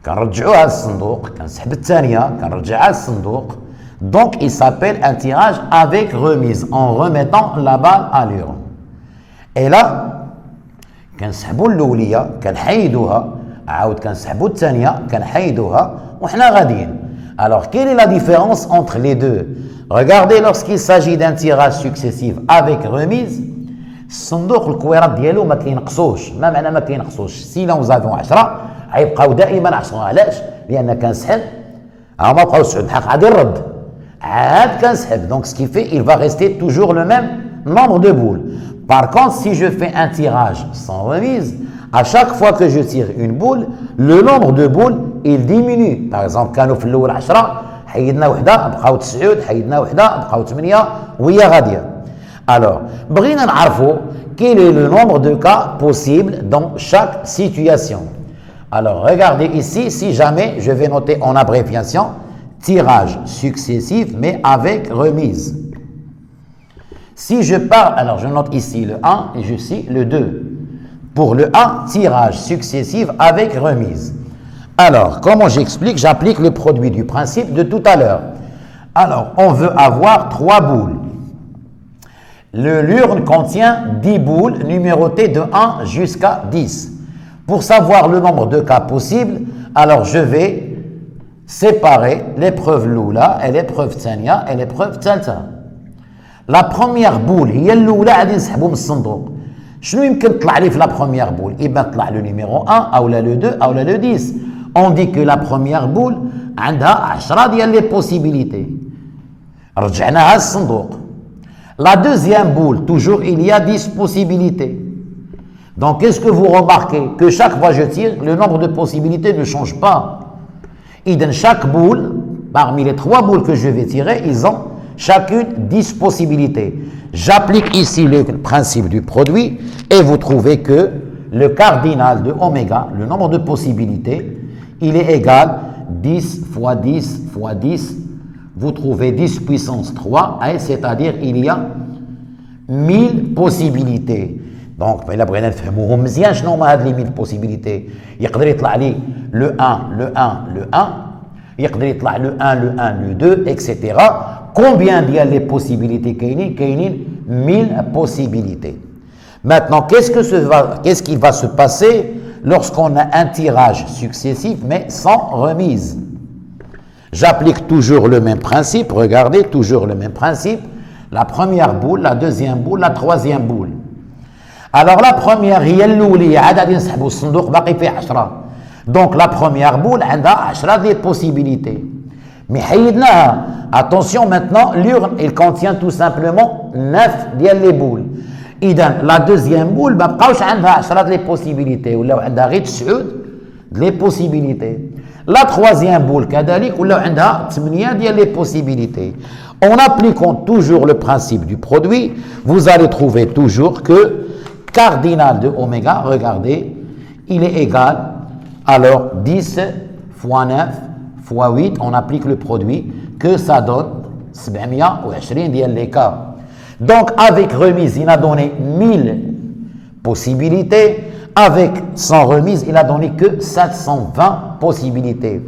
كنرجعوها للصندوق, كنسحب الثانية, كنرجعها للصندوق. Donc il s'appelle un tirage avec remise, en remettant la balle à l'urne. Et là, كنسحبوا الاوليه كنحيدوها عاود كنسحبوا الثانيه كنحيدوها وحنا غاديين. Alors quelle est la différence entre les deux? Regardez, lorsqu'il s'agit d'un tirage successif avec remise, الصندوق الكويرات ديالو ما كينقصوش. ما معنى ما كينقصوش؟ سي لو زافون 10 غيبقاو دائما 10. علاش؟ لان كنسحب ما بقاوش 9 بحال غادي نرد عاد كنسحب. Donc ce qui fait il va rester toujours le même nombre de boules. Par contre, si je fais un tirage sans remise, à chaque fois que je tire une boule, le nombre de boules, il diminue. Par exemple, كانوا في الأول 10 حيدنا وحدة بقاو 9 حيدنا وحدة بقاو 8 وهي غادية. Alors, بغينا نعرفوا quel est le nombre de cas possibles dans chaque situation. Alors, regardez ici, si jamais je vais noter en abréviation, tirage successif mais avec remise. Si je pars, alors je note ici le 1 et je ici le 2. Pour le 1, tirage successif avec remise. Alors, comment j'explique? J'applique le produit du principe de tout à l'heure. Alors, on veut avoir 3 boules. L'urne contient 10 boules numérotées de 1 jusqu'à 10. Pour savoir le nombre de cas possibles, alors je vais séparer l'épreuve Lula et l'épreuve Tania et l'épreuve Thalta. La première boule هي الأولى غادي نسحبوا من الصندوق. شنو يمكن تطلع لي في la première boule؟ يبقى طلع le numéro 1 أو le 2 أو le 10. On dit que la première boule عندها 10 ديال les possibilités. رجعناها للصندوق. La deuxième boule, toujours il y a 10 possibilités. Donc qu'est-ce que vous remarquez? Que chaque fois que je tire, le nombre de possibilités ne change pas. Et dans chaque boule, parmi les 3 boules que je vais tirer, ils ont chacune 10 possibilités. J'applique ici le principe du produit et vous trouvez que le cardinal de oméga, le nombre de possibilités, il est égal 10 fois 10 fois 10. Vous trouvez 10 puissance 3, c'est-à-dire il y a 1000 possibilités. Donc, il بغينا نفهموهم مزيان شنو هما هاد لي 1000 possibilités. يقدر يطلع لي le 1, le 1, le 1, يقدر يطلع le 1, le 1, le 2, etc. Combien il y a les possibilités كاينين 1000 possibilités. Maintenant, qu'est-ce qui va se passer lorsqu'on a un tirage successif mais sans remise? J'applique toujours le même principe, regardez, toujours le même principe. La première boule, la deuxième boule, la troisième boule. Alors la première, هي الأولى عاد غادي نسحبوا الصندوق باقي فيه 10. Donc la première boule عندها 10 des possibilités. Mais حيدناها. Attention maintenant, l'urne, il contient tout simplement 9 ديال les boules. إذا la deuxième boule ما بقاوش عندها 10 les possibilités ولاو عندها غير 9 les possibilités. La troisième boule كذلك ولاو عندها 8 ديال les possibilités. En appliquant toujours le principe du produit, vous allez trouver toujours que cardinal de oméga, regardez, il est égal, alors 10 fois 9 fois 8, on applique le produit, que ça donne 720 ديال les cas. Donc avec remise, il a donné 1000 possibilités, avec sans remise, il a donné que 720 possibilités.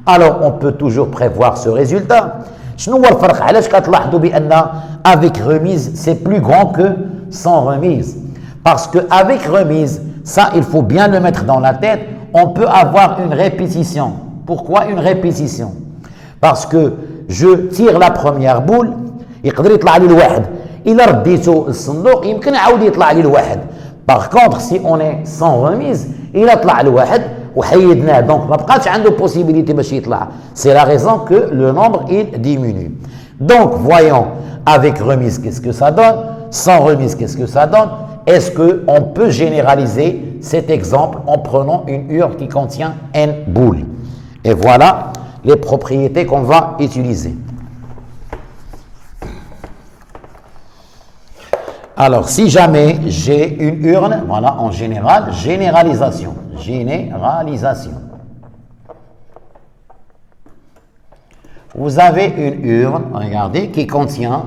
Alors on peut toujours prévoir ce résultat. شنو هو الفرق؟ علاش كتلاحظوا بأن avec remise c'est plus grand que sans remise? Parce qu'avec remise, ça il faut bien le mettre dans la tête, on peut avoir une répétition. Pourquoi une répétition? Parce que je tire la première boule, يقدر يطلع لي الواحد. إلا رديته الصندوق يمكن يعاود يطلع لي الواحد. Par contre, si on est sans remise, إلا طلع الواحد وحيدناه, donc ما بقاتش عنده possibilité باش يطلع. C'est la raison que le nombre il diminue. Donc voyons avec remise qu'est-ce que ça donne, sans remise qu'est-ce que ça donne. Est-ce qu'on peut généraliser cet exemple en prenant une urne qui contient n boules? Et voilà les propriétés qu'on va utiliser. Alors, si jamais j'ai une urne, voilà, en général, généralisation. Généralisation. Vous avez une urne, regardez, qui contient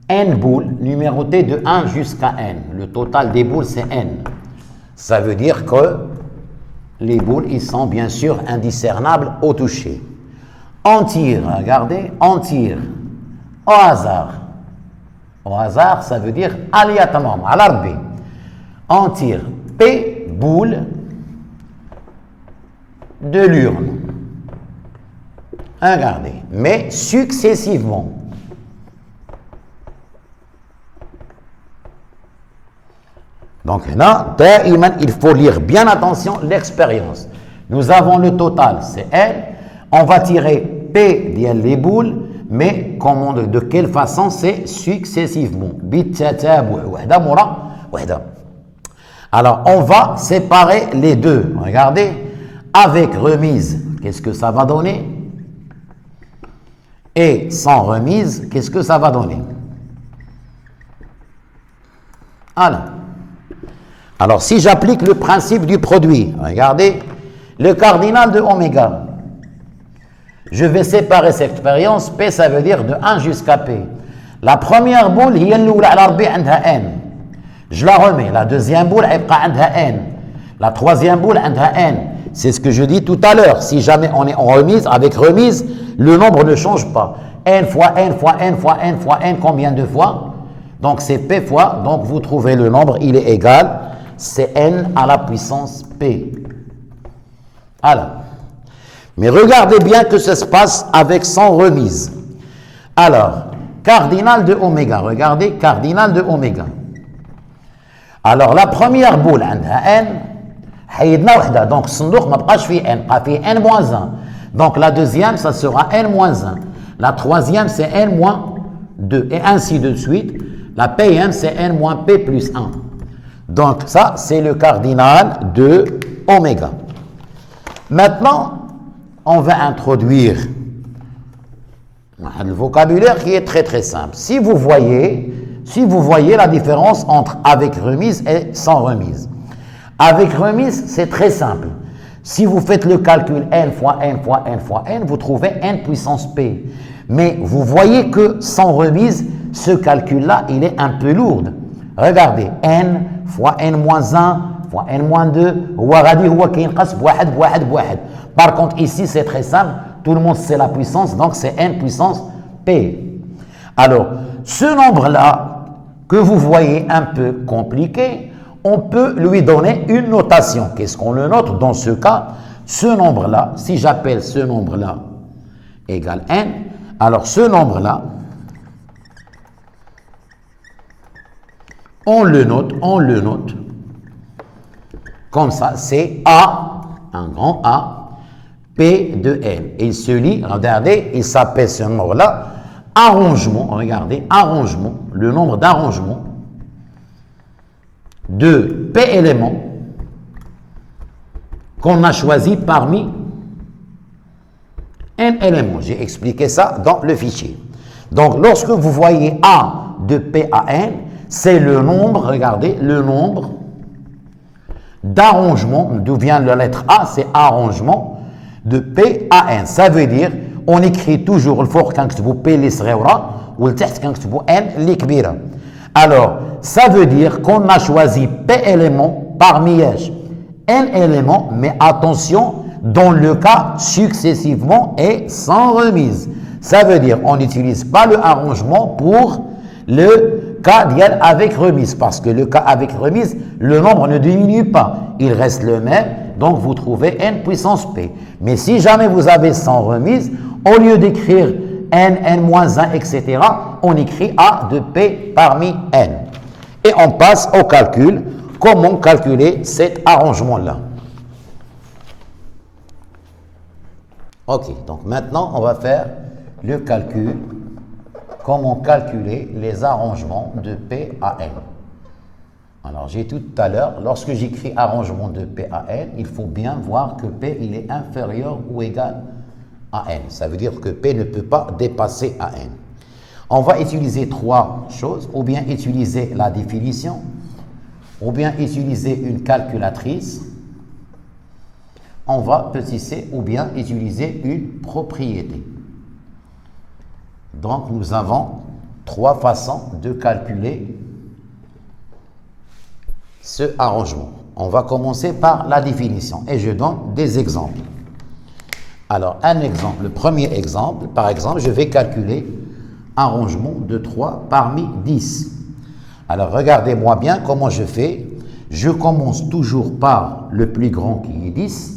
n boules numérotées de 1 jusqu'à n. Le total des boules, c'est n. Ça veut dire que les boules, ils sont bien sûr indiscernables au toucher. On tire, regardez, on tire au hasard. Au hasard, ça veut dire aléatoirement, à l'arbi. On tire P boules de l'urne. Regardez, mais successivement. Donc là, il faut lire bien attention l'expérience. Nous avons le total, c'est L. On va tirer P dial les boules, mais comment, de quelle façon? C'est successivement. Alors, on va séparer les deux. Regardez, avec remise, qu'est-ce que ça va donner? Et sans remise, qu'est-ce que ça va donner? Alors, si j'applique le principe du produit, regardez, le cardinal de oméga, je vais séparer cette expérience, P ça veut dire de 1 jusqu'à P. La première boule, هي الأولى على ربي عندها n. Je la remets. La deuxième boule, يبقى عندها n. La troisième boule, عندها n. C'est ce que je dis tout à l'heure. Si jamais on est en remise, avec remise, le nombre ne change pas. N fois n fois n fois n fois n, combien de fois? Donc c'est p fois, donc vous trouvez le nombre, il est égal, c'est n à la puissance p. Alors, mais regardez bien que ça se passe avec sans remise. Alors, cardinal de oméga, regardez, cardinal de oméga. Alors la première boule, عندها n, حيدنا وحده, donc الصندوق ما بقاش فيه n, بقى فيه n moins 1. Donc la deuxième, ça sera n moins 1. La troisième, c'est n moins 2, et ainsi de suite. La Pm, c'est n moins p plus 1. Donc ça, c'est le cardinal de oméga. Maintenant, on va introduire le vocabulaire qui est très très simple. Si vous voyez la différence entre avec remise et sans remise. Avec remise, c'est très simple. Si vous faites le calcul n fois n fois n fois n, vous trouvez n puissance p. Mais vous voyez que sans remise, ce calcul-là, il est un peu lourd. Regardez, n fois n moins 1 fois n moins 2, par contre, ici, c'est très simple. Tout le monde sait la puissance, donc c'est n puissance p. Alors, ce nombre-là, que vous voyez un peu compliqué, on peut lui donner une notation. Qu'est-ce qu'on le note dans ce cas? Ce nombre-là, si j'appelle ce nombre-là égal n, alors ce nombre-là, on le note, comme ça, c'est A, un grand A, P de n. Et il se lit, regardez, il s'appelle ce nombre-là, arrangement, regardez, arrangement, le nombre d'arrangements de P éléments qu'on a choisi parmi n éléments. J'ai expliqué ça dans le fichier. Donc, lorsque vous voyez A de P à n, c'est le nombre, regardez, le nombre d'arrangements, d'où vient la lettre A, c'est arrangement de P à n. Ça veut dire, on écrit toujours le fort quand vous P les sreura, ou le test quand vous n les kbira. Alors, ça veut dire qu'on a choisi P éléments parmi n éléments, mais attention, dans le cas successivement et sans remise. Ça veut dire on n'utilise pas le arrangement pour le cas d'IL avec remise, parce que le cas avec remise, le nombre ne diminue pas, il reste le même, donc vous trouvez n puissance p. Mais si jamais vous avez sans remise, au lieu d'écrire n, n-1, etc., on écrit A de p parmi n. Et on passe au calcul. Comment calculer cet arrangement-là? Ok, donc maintenant, on va faire le calcul. Comment calculer les arrangements de P à N. Alors, j'ai tout à l'heure, lorsque j'écris arrangement de P à N, il faut bien voir que P, il est inférieur ou égal à N. Ça veut dire que P ne peut pas dépasser à N. On va utiliser trois choses, ou bien utiliser la définition, ou bien utiliser une calculatrice, on va petit c, ou bien utiliser une propriété. Donc, nous avons trois façons de calculer ce arrangement. On va commencer par la définition et je donne des exemples. Alors, un exemple, le premier exemple, par exemple, je vais calculer arrangement de 3 parmi 10. Alors, regardez-moi bien comment je fais. Je commence toujours par le plus grand qui est 10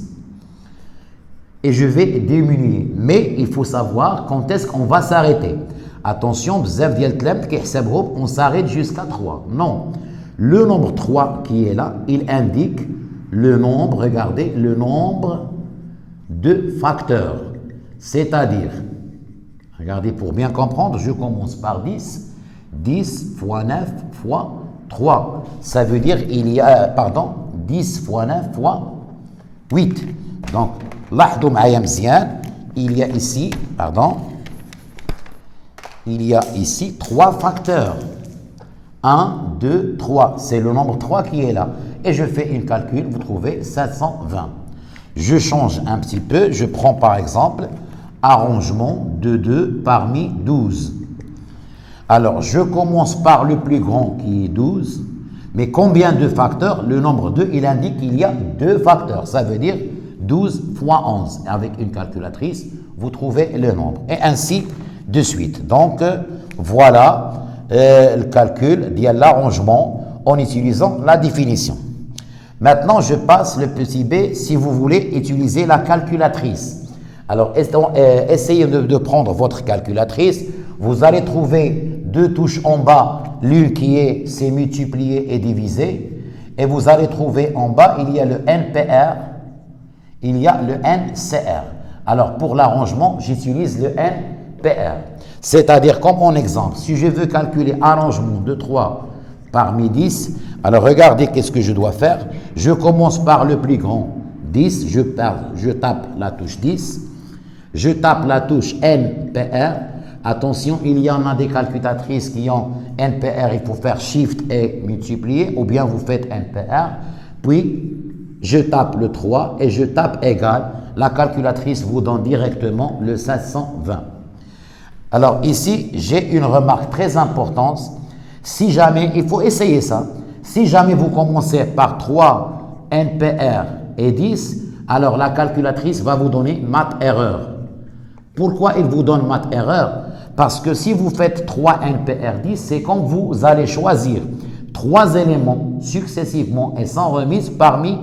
et je vais diminuer. Mais il faut savoir quand est-ce qu'on va s'arrêter. Attention, on s'arrête jusqu'à 3. Non. Le nombre 3 qui est là, il indique le nombre, regardez, le nombre de facteurs. C'est-à-dire, regardez, pour bien comprendre, je commence par 10. 10 fois 9 fois 3. Ça veut dire, 10 fois 9 fois 8. Donc, il y a ici, il y a ici 3 facteurs. 1, 2, 3. C'est le nombre 3 qui est là. Et je fais une calcul, vous trouvez 720. Je change un petit peu, je prends par exemple arrangement de 2 parmi 12. Alors, je commence par le plus grand qui est 12. Mais combien de facteurs? Le nombre 2, il indique qu'il y a 2 facteurs. Ça veut dire 12 fois 11. Avec une calculatrice, vous trouvez le nombre. Et ainsi de suite. Donc, voilà le calcul de l'arrangement en utilisant la définition. Maintenant, je passe le petit b si vous voulez utiliser la calculatrice. Alors, essayez de prendre votre calculatrice. Vous allez trouver 2 touches en bas, l'une qui est c'est multiplier et diviser. Et vous allez trouver en bas, il y a le NPR, il y a le NCR. Alors, pour l'arrangement, j'utilise le NPR. C'est-à-dire, comme en exemple, si je veux calculer arrangement de 3 parmi 10, alors regardez qu'est-ce que je dois faire. Je commence par le plus grand, 10, je tape la touche 10, je tape la touche NPR. Attention, il y en a des calculatrices qui ont NPR, il faut faire Shift et multiplier, ou bien vous faites NPR, puis je tape le 3 et je tape égal. La calculatrice vous donne directement le 720. Alors ici, j'ai une remarque très importante. Si jamais, il faut essayer ça, si jamais vous commencez par 3 NPR et 10, alors la calculatrice va vous donner math erreur. Pourquoi il vous donne math erreur? Parce que si vous faites 3 NPR 10, c'est quand vous allez choisir 3 éléments successivement et sans remise parmi,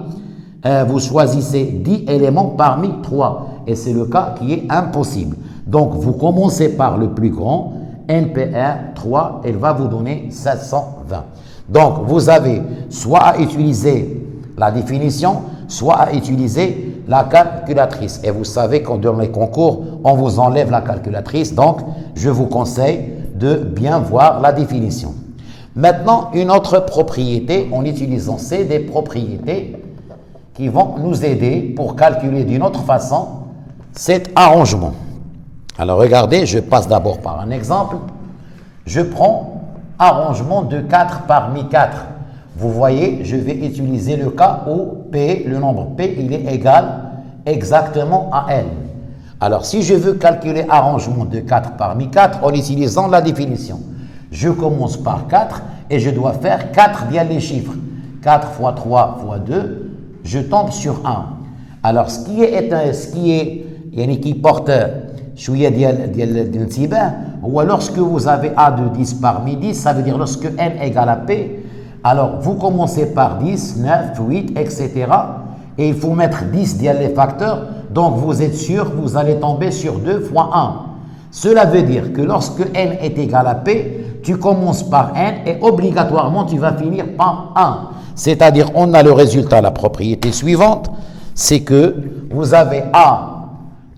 vous choisissez 10 éléments parmi 3. Et c'est le cas qui est impossible. Donc, vous commencez par le plus grand, NPR 3, elle va vous donner 720. Donc, vous avez soit à utiliser la définition, soit à utiliser la calculatrice. Et vous savez que dans les concours, on vous enlève la calculatrice. Donc, je vous conseille de bien voir la définition. Maintenant, une autre propriété, en utilisant des propriétés qui vont nous aider pour calculer d'une autre façon cet arrangement. Alors, regardez, je passe d'abord par un exemple. Je prends arrangement de 4 parmi 4. Vous voyez, je vais utiliser le cas où P, le nombre P, il est égal exactement à N. Alors, si je veux calculer arrangement de 4 parmi 4 en utilisant la définition, je commence par 4 et je dois faire 4 bien les chiffres. 4 fois 3 fois 2, je tombe sur 1. Alors, ce qui porte شويه ديال الانتباه هو lorsque vous avez A de 10 parmi 10, ça veut dire lorsque N égale à P, alors vous commencez par 10, 9, 8, etc. Et il faut mettre 10 dans les facteurs, donc vous êtes sûr, vous allez tomber sur 2 fois 1. Cela veut dire que lorsque N est égal à P, tu commences par N et obligatoirement tu vas finir par 1. C'est-à-dire, on a le résultat, la propriété suivante, c'est que vous avez A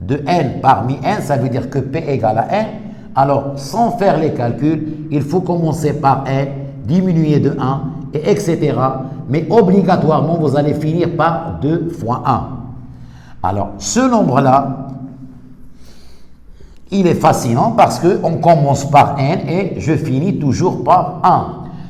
de N parmi N, ça veut dire que P égale à N. Alors, sans faire les calculs, il faut commencer par N, diminuer de 1, et etc. Mais obligatoirement, vous allez finir par 2 fois 1. Alors, ce nombre-là, il est fascinant parce qu'on commence par N et je finis toujours par 1.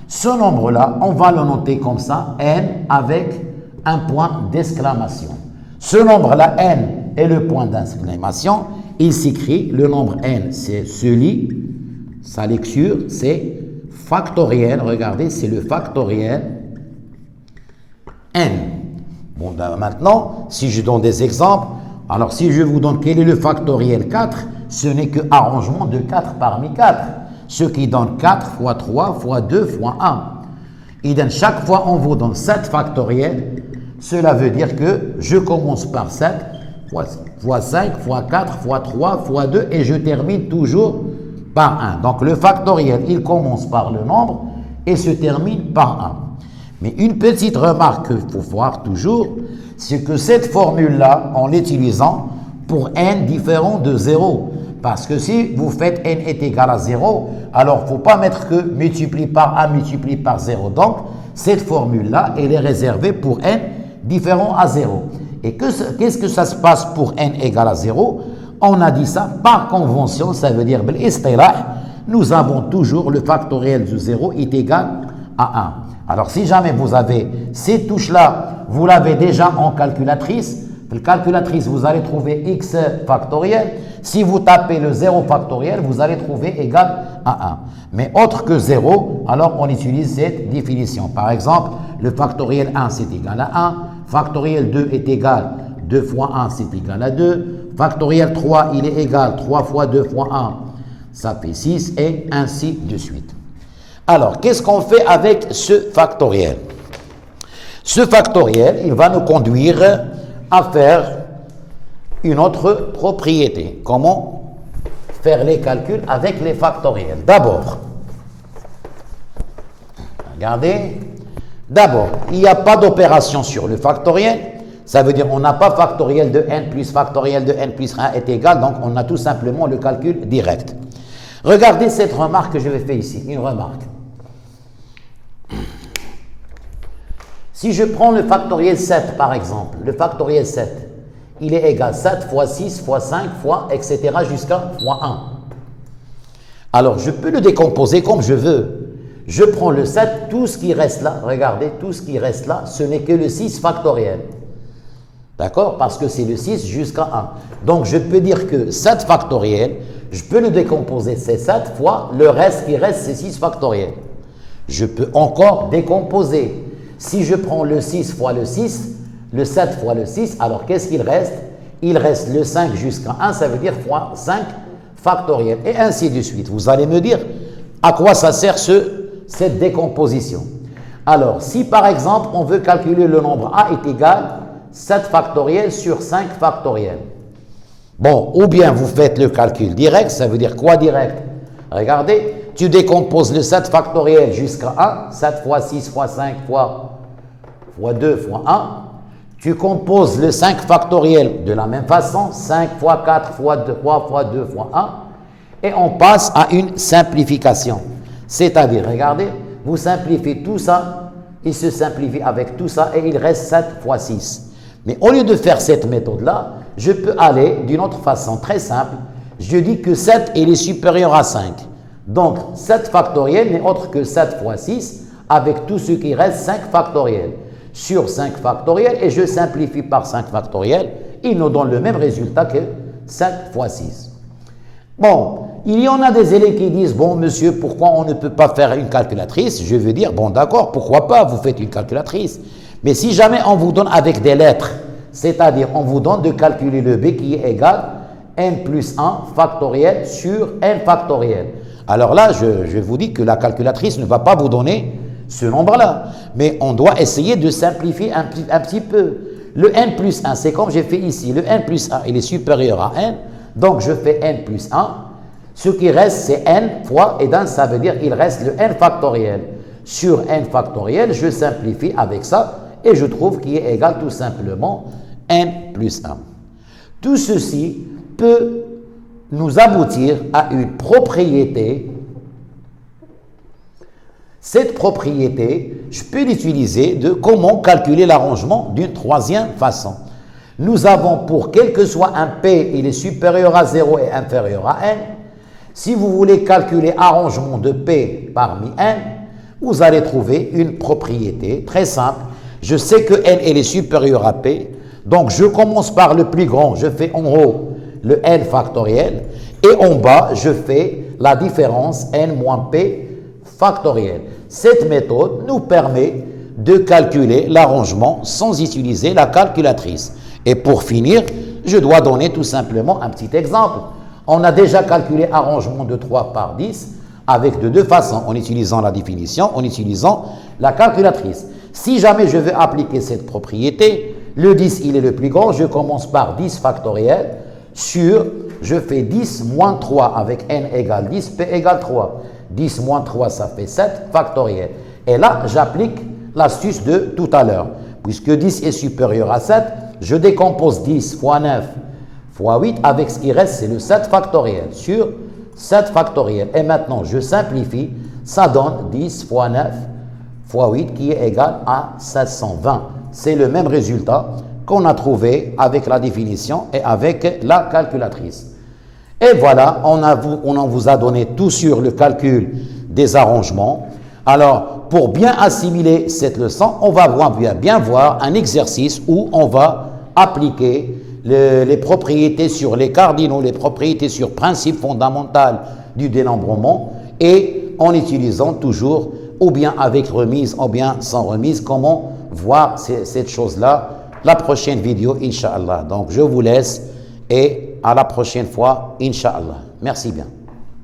Ce nombre-là, on va le noter comme ça, N avec un point d'exclamation. Ce nombre-là, N, et le point d'exclamation, il s'écrit, le nombre N, c'est celui, sa lecture, c'est factoriel, regardez, c'est le factoriel N. Bon, maintenant, si je donne des exemples, alors si je vous donne quel est le factoriel 4, ce n'est que arrangement de 4 parmi 4, ce qui donne 4 fois 3 fois 2 fois 1. Et donc, chaque fois, on vous donne 7 factoriels, cela veut dire que je commence par 7, fois 5, fois 4, fois 3, fois 2, et je termine toujours par 1. Donc, le factoriel, il commence par le nombre et se termine par 1. Mais une petite remarque qu'il faut voir toujours, c'est que cette formule-là, en l'utilisant pour n différent de 0, parce que si vous faites n est égal à 0, alors il ne faut pas mettre que multiplie par 1 multiplie par 0. Donc, cette formule-là, elle est réservée pour n différent à 0. Et qu'est-ce que ça se passe pour n égale à 0? On a dit ça par convention, ça veut dire, nous avons toujours le factoriel de 0 est égal à 1. Alors, si jamais vous avez ces touches-là, vous l'avez déjà en calculatrice, La calculatrice, vous allez trouver x factoriel. Si vous tapez le 0 factoriel, vous allez trouver égal à 1. Mais autre que 0, alors on utilise cette définition. Par exemple, le factoriel 1, c'est égal à 1. Factoriel 2 est égal 2 fois 1, c'est égal à 2. Factoriel 3, il est égal 3 fois 2 fois 1, ça fait 6, et ainsi de suite. Alors, qu'est-ce qu'on fait avec ce factoriel? Ce factoriel, il va nous conduire à faire une autre propriété. Comment faire les calculs avec les factoriels? D'abord, regardez, d'abord, il n'y a pas d'opération sur le factoriel. Ça veut dire qu'on n'a pas factoriel de n plus factoriel de n plus 1 est égal, donc on a tout simplement le calcul direct. Regardez cette remarque que je vais faire ici, une remarque. Si je prends le factoriel 7 par exemple, le factoriel 7, il est égal à 7 fois 6 fois 5 fois, etc. jusqu'à fois 1. Alors, je peux le décomposer comme je veux. Je prends le 7, tout ce qui reste là, regardez, tout ce qui reste là, ce n'est que le 6 factoriel. D'accord? Parce que c'est le 6 jusqu'à 1. Donc, je peux dire que 7 factoriel, je peux le décomposer, c'est 7 fois le reste qui reste, c'est 6 factoriel. Je peux encore décomposer. Si je prends le 6 fois le 6, le 7 fois le 6, alors qu'est-ce qu'il reste? Il reste le 5 jusqu'à 1, ça veut dire fois 5 factoriel, et ainsi de suite. Vous allez me dire à quoi ça sert cette décomposition. Alors, si par exemple, on veut calculer le nombre a est égal 7 factoriel sur 5 factoriel. Bon, ou bien vous faites le calcul direct, ça veut dire quoi direct? Regardez, tu décomposes le 7 factoriel jusqu'à 1, 7 fois 6 fois 5 fois 2 fois 1. Tu composes le 5 factoriel de la même façon, 5 fois 4 fois 3 fois 2 fois 1. Et on passe à une simplification. C'est-à-dire, regardez, vous simplifiez tout ça, il se simplifie avec tout ça et il reste 7 fois 6. Mais au lieu de faire cette méthode-là, je peux aller d'une autre façon très simple. Je dis que 7 il est supérieur à 5. Donc, 7 factoriel n'est autre que 7 fois 6 avec tout ce qui reste 5 factoriel sur 5 factoriel et je simplifie par 5 factoriel. Il nous donne le même résultat que 7 fois 6. Bon, il y en a des élèves qui disent, bon monsieur, pourquoi on ne peut pas faire une calculatrice? Je veux dire, bon d'accord, pourquoi pas, vous faites une calculatrice. Mais si jamais on vous donne avec des lettres, c'est-à-dire on vous donne de calculer le b qui est égal n plus 1 factoriel sur n factoriel. Alors là, je vous dis que la calculatrice ne va pas vous donner ce nombre-là. Mais on doit essayer de simplifier un petit peu. Le n plus 1, c'est comme j'ai fait ici. Le n plus 1, il est supérieur à n. Donc, je fais n plus 1. Ce qui reste, c'est n fois, et donc ça veut dire qu'il reste le n factoriel. Sur n factoriel, je simplifie avec ça, et je trouve qu'il est égal tout simplement n plus 1. Tout ceci peut nous aboutir à une propriété. Cette propriété, je peux l'utiliser de comment calculer l'arrangement d'une troisième façon. Nous avons pour quel que soit un P, il est supérieur à 0 et inférieur à n. Si vous voulez calculer arrangement de P parmi n, vous allez trouver une propriété très simple. Je sais que n elle est supérieur à P, donc je commence par le plus grand, je fais en haut le n factoriel, et en bas, je fais la différence n moins P factoriel. Cette méthode nous permet de calculer l'arrangement sans utiliser la calculatrice. Et pour finir, je dois donner tout simplement un petit exemple. On a déjà calculé arrangement de 3 par 10 avec de deux façons, en utilisant la définition, en utilisant la calculatrice. Si jamais je veux appliquer cette propriété, le 10 il est le plus grand, je commence par 10 factoriel sur, je fais 10 moins 3 avec n égale 10, p égale 3. 10 moins 3, ça fait 7 factoriel. Et là, j'applique l'astuce de tout à l'heure. Puisque 10 est supérieur à 7, je décompose 10 fois 9 fois 8 avec ce qui reste, c'est le 7 factoriel sur 7 factoriel. Et maintenant, je simplifie, ça donne 10 fois 9 fois 8 qui est égal à 720. C'est le même résultat qu'on a trouvé avec la définition et avec la calculatrice. Et voilà, on vous a donné tout sur le calcul des arrangements. Alors, pour bien assimiler cette leçon, on va bien voir un exercice où on va appliquer les propriétés sur les cardinaux, les propriétés sur principes fondamentaux du dénombrement, et en utilisant toujours, ou bien avec remise, ou bien sans remise, comment voir cette chose-là. La prochaine vidéo, Inch'Allah. Donc, je vous laisse et à la prochaine fois, Inch'Allah. Merci bien.